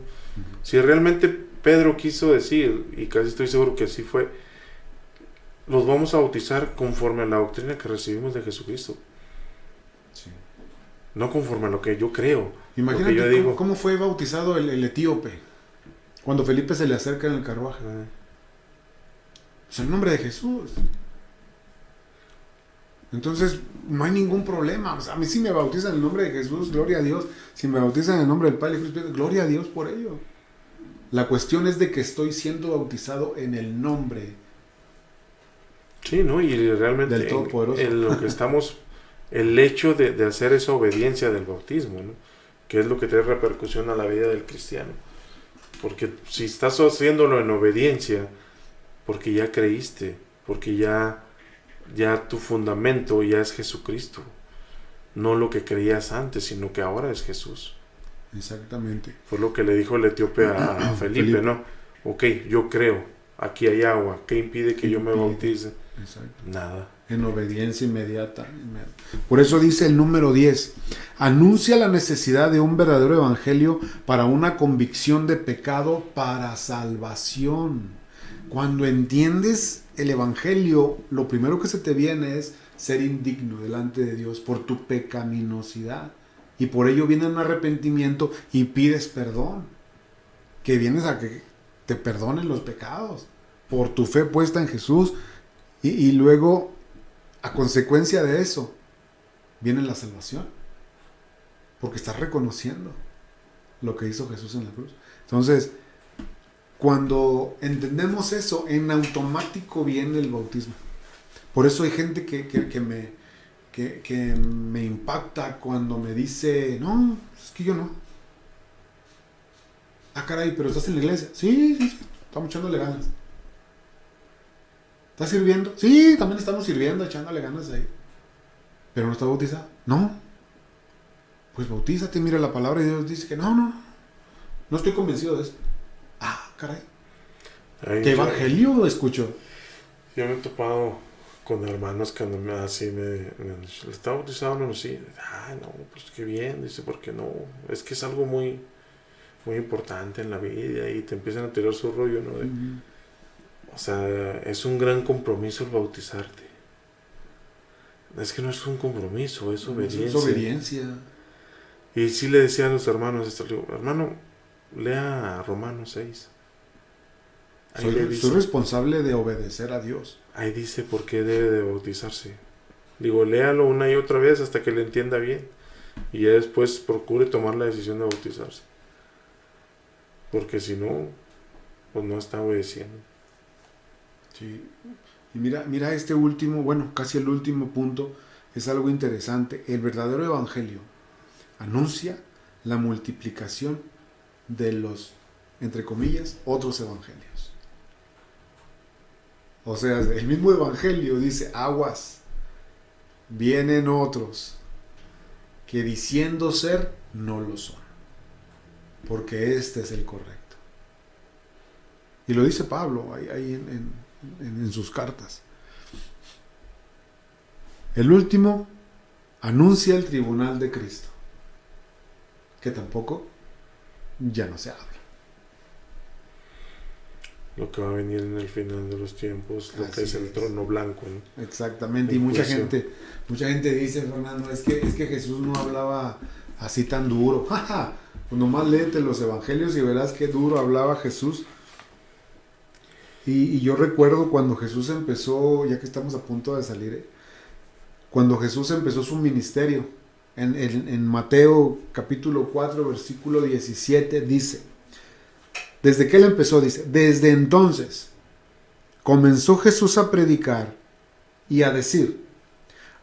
Si realmente Pedro quiso decir, y casi estoy seguro que así fue, los vamos a bautizar conforme a la doctrina que recibimos de Jesucristo. Sí. No conforme a lo que yo creo. Imagínate yo digo. cómo fue bautizado el etíope cuando Felipe se le acerca en el carruaje. Es el nombre de Jesús. Entonces, no hay ningún problema. O sea, a mí si me bautizan en el nombre de Jesús, gloria a Dios. Si me bautizan en el nombre del Padre y del Espíritu, gloria a Dios por ello. La cuestión es de que estoy siendo bautizado en el nombre Sí, ¿no? Y realmente del Todopoderoso. en lo que estamos, el hecho de hacer esa obediencia del bautismo, ¿no? Que es lo que trae repercusión a la vida del cristiano. Porque si estás haciéndolo en obediencia, porque ya creíste, porque ya tu fundamento ya es Jesucristo. No lo que creías antes, sino que ahora es Jesús. Exactamente. Fue lo que le dijo el etíope a Felipe, ¿no? Ok, yo creo, aquí hay agua, ¿qué impide que yo me bautice? Exacto. Nada. En obediencia inmediata. Por eso dice el número 10. Anuncia la necesidad de un verdadero evangelio para una convicción de pecado para salvación. Cuando entiendes el evangelio, lo primero que se te viene es ser indigno delante de Dios por tu pecaminosidad. Y por ello viene un arrepentimiento y pides perdón. Que vienes a que te perdonen los pecados por tu fe puesta en Jesús. Y luego, a consecuencia de eso, viene la salvación. Porque estás reconociendo lo que hizo Jesús en la cruz. Entonces, cuando entendemos eso, en automático viene el bautismo. Por eso hay gente que me impacta cuando me dice, no, es que yo no. Ah, caray, pero estás en la iglesia. Sí, estamos echándole ganas. ¿Estás sirviendo? Sí, también estamos sirviendo, echándole ganas ahí. Pero no está bautizado. No. Pues bautízate, mira la palabra de Dios dice que no estoy convencido de esto. Ah, caray. ¿Qué evangelio escucho? Yo me he topado con hermanos que ¿está bautizado o no? Sí. Ah, no, pues qué bien. Dice, porque no, es que es algo muy, muy importante en la vida y te empiezan a tirar su rollo, ¿no? O sea, es un gran compromiso el bautizarte. Es que no es un compromiso, es obediencia. Es obediencia. Y sí le decía a los hermanos esto, le digo, hermano, lea Romanos 6. Soy responsable de obedecer a Dios. Ahí dice por qué debe de bautizarse. Digo, léalo una y otra vez hasta que le entienda bien. Y ya después procure tomar la decisión de bautizarse. Porque si no, pues no está obedeciendo. Sí. Y mira este último, bueno, casi el último punto, es algo interesante. El verdadero evangelio anuncia la multiplicación de los, entre comillas, otros evangelios. O sea, el mismo evangelio dice, aguas, vienen otros que diciendo ser, no lo son. Porque este es el correcto. Y lo dice Pablo ahí en sus cartas. El último anuncia el tribunal de Cristo, que tampoco ya no se habla. Lo que va a venir en el final de los tiempos, lo que es el trono blanco, ¿no? Exactamente. Y mucha gente dice, Fernando, es que Jesús no hablaba así tan duro. Pues nomás léete los evangelios y verás qué duro hablaba Jesús. Y yo recuerdo cuando Jesús empezó, ya que estamos a punto de salir, cuando Jesús empezó su ministerio, en Mateo capítulo 4, versículo 17, dice, desde que él empezó, dice, desde entonces comenzó Jesús a predicar y a decir,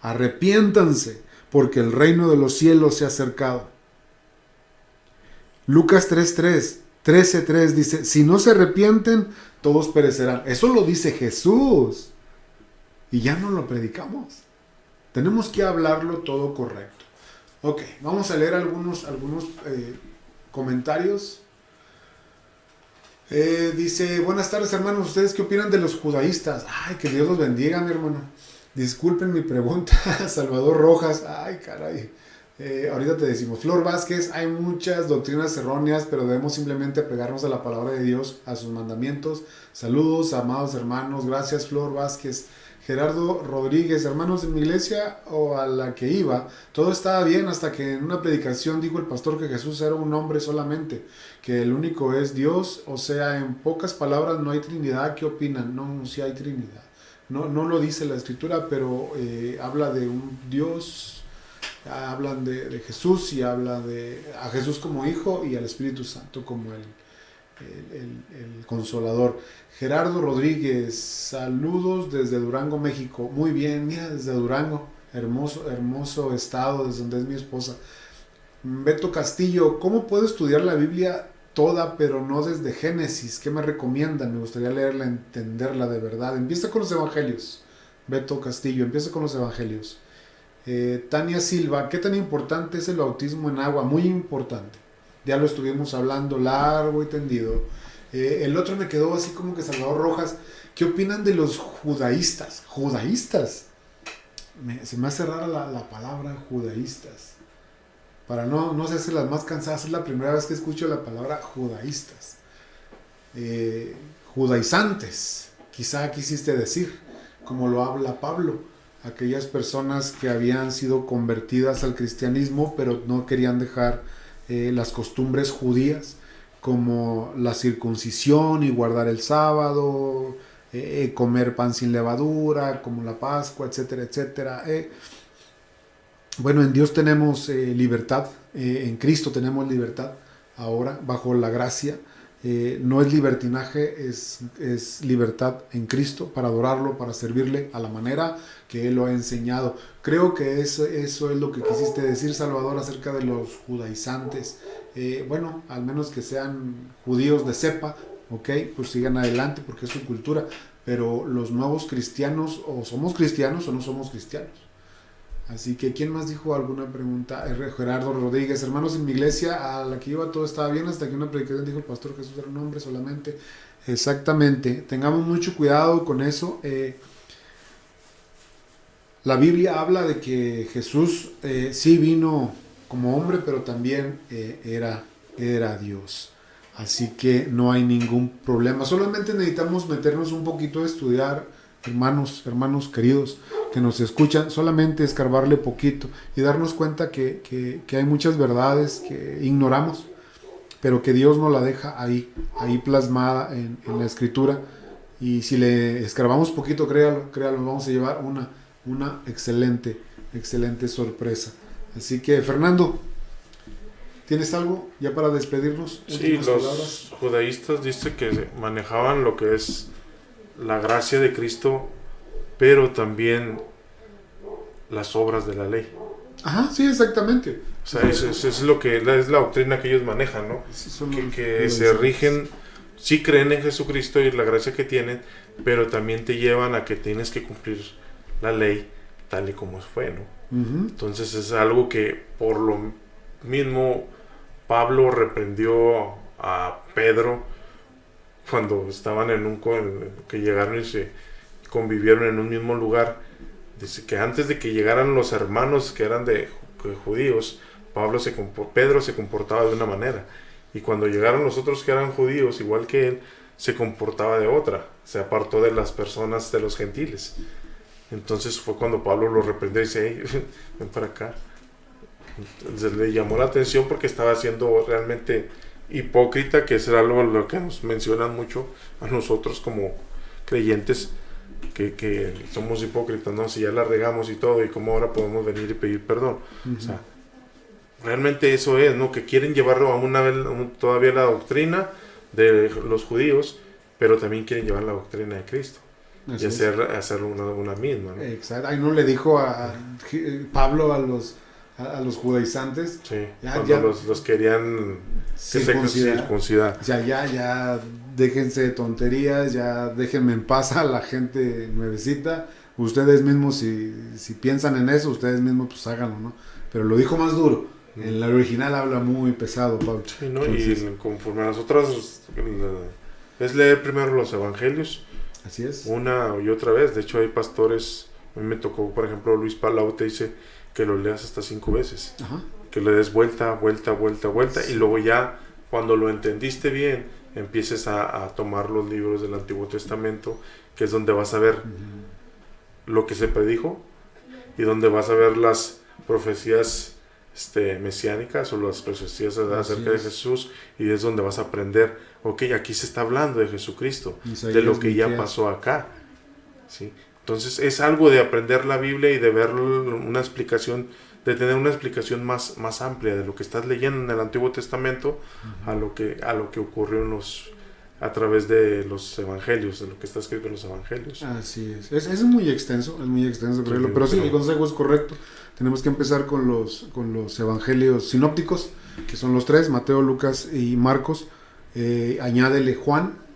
arrepiéntanse, porque el reino de los cielos se ha acercado. Lucas 13:3 dice, si no se arrepienten, todos perecerán. Eso lo dice Jesús. Y ya no lo predicamos. Tenemos que hablarlo todo correcto. Ok, vamos a leer algunos comentarios. Dice, buenas tardes hermanos, ¿ustedes qué opinan de los judaístas? Ay, que Dios los bendiga, mi hermano. Disculpen mi pregunta, Salvador Rojas. Ay, caray. Ahorita te decimos, Flor Vázquez, hay muchas doctrinas erróneas, pero debemos simplemente pegarnos a la palabra de Dios, a sus mandamientos. Saludos, amados hermanos, gracias Flor Vázquez. Gerardo Rodríguez, hermanos, en mi iglesia o a la que iba, todo estaba bien hasta que en una predicación dijo el pastor que Jesús era un hombre solamente, que el único es Dios, o sea, en pocas palabras no hay Trinidad. ¿Qué opinan? No, sí hay Trinidad. No lo dice la Escritura, pero habla de un Dios, hablan de Jesús y habla a Jesús como Hijo y al Espíritu Santo como el Consolador. Gerardo Rodríguez, saludos desde Durango, México. Muy bien, mira, desde Durango, hermoso estado, desde donde es mi esposa. Beto Castillo, ¿cómo puedo estudiar la Biblia toda, pero no desde Génesis? ¿Qué me recomiendan? Me gustaría leerla, entenderla de verdad. Empieza con los Evangelios. Beto Castillo, empieza con los Evangelios. Tania Silva, ¿qué tan importante es el bautismo en agua? Muy importante. Ya lo estuvimos hablando largo y tendido. El otro me quedó así como que Salvador Rojas. ¿Qué opinan de los judaístas? ¿Judaístas? Se me hace rara la palabra judaístas. Para no hacerse las más cansadas, es la primera vez que escucho la palabra judaístas. Judaizantes, quizá quisiste decir, como lo habla Pablo. Aquellas personas que habían sido convertidas al cristianismo, pero no querían dejar las costumbres judías, como la circuncisión y guardar el sábado, comer pan sin levadura, como la Pascua, etcétera, etcétera. Bueno, en Dios tenemos libertad, en Cristo tenemos libertad ahora, bajo la gracia. No es libertinaje, es libertad en Cristo para adorarlo, para servirle a la manera que Él lo ha enseñado. Creo que eso es lo que quisiste decir, Salvador, acerca de los judaizantes. Bueno, al menos que sean judíos de cepa, ok, pues sigan adelante porque es su cultura. Pero los nuevos cristianos, o somos cristianos o no somos cristianos. Así que, ¿quién más dijo alguna pregunta? Gerardo Rodríguez, hermanos, en mi iglesia a la que iba todo estaba bien hasta que una predicación dijo el pastor Jesús era un hombre solamente. Exactamente, tengamos mucho cuidado con eso. La Biblia habla de que Jesús sí vino como hombre, pero también era Dios. Así que no hay ningún problema. Solamente necesitamos meternos un poquito a estudiar, hermanos queridos que nos escuchan, solamente escarbarle poquito y darnos cuenta que hay muchas verdades que ignoramos, pero que Dios nos la deja ahí plasmada en la Escritura. Y si le escarbamos poquito, créalo, vamos a llevar una excelente sorpresa. Así que, Fernando, ¿tienes algo ya para despedirnos? Sí, los judaístas dice que manejaban lo que es la gracia de Cristo, pero también las obras de la ley. Ajá, sí, exactamente. O sea, eso es lo que es la doctrina que ellos manejan, ¿no? Que se rigen, sí creen en Jesucristo y la gracia que tienen, pero también te llevan a que tienes que cumplir la ley tal y como fue, ¿no? Uh-huh. Entonces es algo que por lo mismo Pablo reprendió a Pedro cuando estaban que llegaron y se convivieron en un mismo lugar. Dice que antes de que llegaran los hermanos que eran de judíos, Pedro se comportaba de una manera, y cuando llegaron los otros que eran judíos igual que él, se comportaba de otra, se apartó de las personas de los gentiles. Entonces fue cuando Pablo lo reprendió y dice: hey, ven para acá. Entonces le llamó la atención porque estaba siendo realmente hipócrita, que es algo lo que nos mencionan mucho a nosotros como creyentes, que somos hipócritas, ¿no? Si ya la regamos y todo, y cómo ahora podemos venir y pedir perdón. Uh-huh. O sea, realmente eso es, ¿no? Que quieren llevarlo todavía la doctrina de los judíos, pero también quieren llevar la doctrina de Cristo. Así y hacer una misma, ¿no? Exacto. Ahí no le dijo a Pablo a los judaizantes. Sí, cuando los querían circuncidar. Ya, déjense de tonterías, ya déjenme en paz a la gente nuevecita. Ustedes mismos, si piensan en eso, ustedes mismos pues háganlo, ¿no? Pero lo dijo más duro. En la original habla muy pesado, Pablo. Sí, ¿no? Entonces, y conforme a las otras, es leer primero los evangelios. Así es. Una y otra vez. De hecho, hay pastores A mí me tocó, por ejemplo, Luis Palau te dice que lo leas hasta 5 veces. Ajá. Que le des vuelta, y luego ya, cuando lo entendiste bien, empieces a tomar los libros del Antiguo Testamento, que es donde vas a ver lo que se predijo y donde vas a ver las profecías mesiánicas o las profecías acerca de Jesús, y es donde vas a aprender, ok, aquí se está hablando de Jesucristo, de lo que ya pasó acá, ¿sí? Entonces es algo de aprender la Biblia y de ver una explicación, de tener una explicación más amplia de lo que estás leyendo en el Antiguo Testamento a lo que ocurrió a través de los evangelios, de lo que está escrito en los evangelios. Así es. Es muy extenso, creerlo, pero sí, el consejo es correcto. Tenemos que empezar con los evangelios sinópticos, que son los 3, Mateo, Lucas y Marcos. Añádele Juan.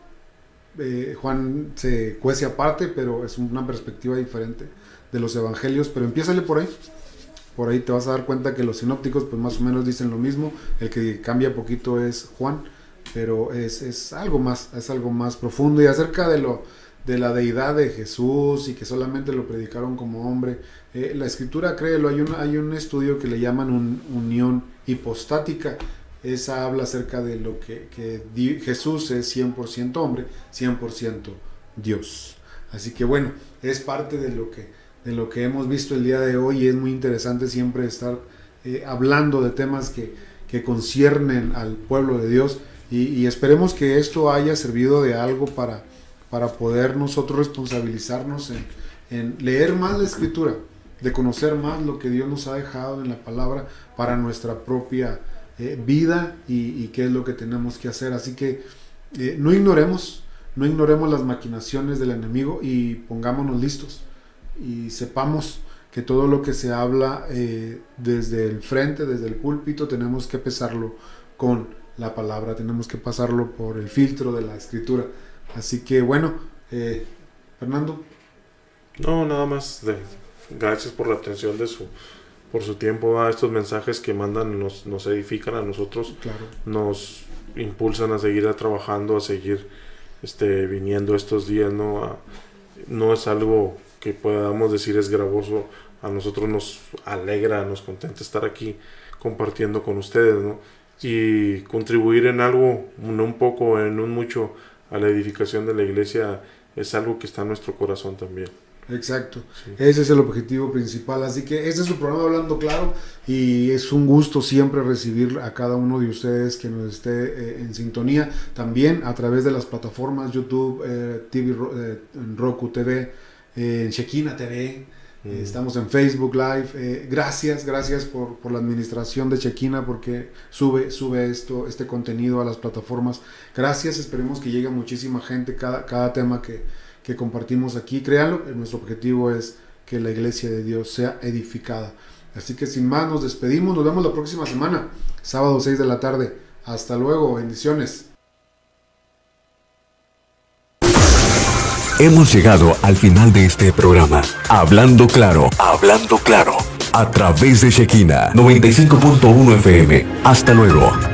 Juan se cuece aparte, pero es una perspectiva diferente de los evangelios, pero empiézale por ahí te vas a dar cuenta que los sinópticos pues más o menos dicen lo mismo. El que cambia poquito es Juan, pero es algo más profundo, y acerca de la deidad de Jesús, y que solamente lo predicaron como hombre. La escritura, créelo, hay un estudio que le llaman unión hipostática. Esa habla acerca de lo que Jesús es 100% hombre, 100% Dios. Así que bueno, es parte de lo que hemos visto el día de hoy, y es muy interesante siempre estar hablando de temas que conciernen al pueblo de Dios, y esperemos que esto haya servido de algo para poder nosotros responsabilizarnos en leer más la Escritura, de conocer más lo que Dios nos ha dejado en la palabra para nuestra propia vida, y qué es lo que tenemos que hacer. Así que no ignoremos las maquinaciones del enemigo, y pongámonos listos y sepamos que todo lo que se habla desde el frente, desde el púlpito, tenemos que pesarlo con la palabra, tenemos que pasarlo por el filtro de la Escritura. Así que bueno, Fernando. No, nada más, gracias por la atención por su tiempo, a estos mensajes que mandan nos edifican a nosotros, claro, nos impulsan a seguir trabajando, a seguir viniendo estos días, no es algo que podamos decir es gravoso. A nosotros nos alegra, nos contenta estar aquí compartiendo con ustedes, ¿no? Y contribuir en algo, no un poco, en un mucho, a la edificación de la iglesia, es algo que está en nuestro corazón también. Exacto, sí. Ese es el objetivo principal. Así que este es su programa Hablando Claro, y es un gusto siempre recibir a cada uno de ustedes que nos esté en sintonía, también a través de las plataformas YouTube, en Roku TV, en Shekinah TV. Estamos en Facebook Live. Gracias por la administración de Shekinah, porque sube este contenido a las plataformas. Gracias, esperemos que llegue a muchísima gente cada tema que compartimos aquí. Créanlo, nuestro objetivo es que la iglesia de Dios sea edificada. Así que sin más, nos despedimos. Nos vemos la próxima semana, sábado 6 de la tarde. Hasta luego, bendiciones. Hemos llegado al final de este programa. Hablando Claro, a través de Shekinah 95.1 FM. Hasta luego.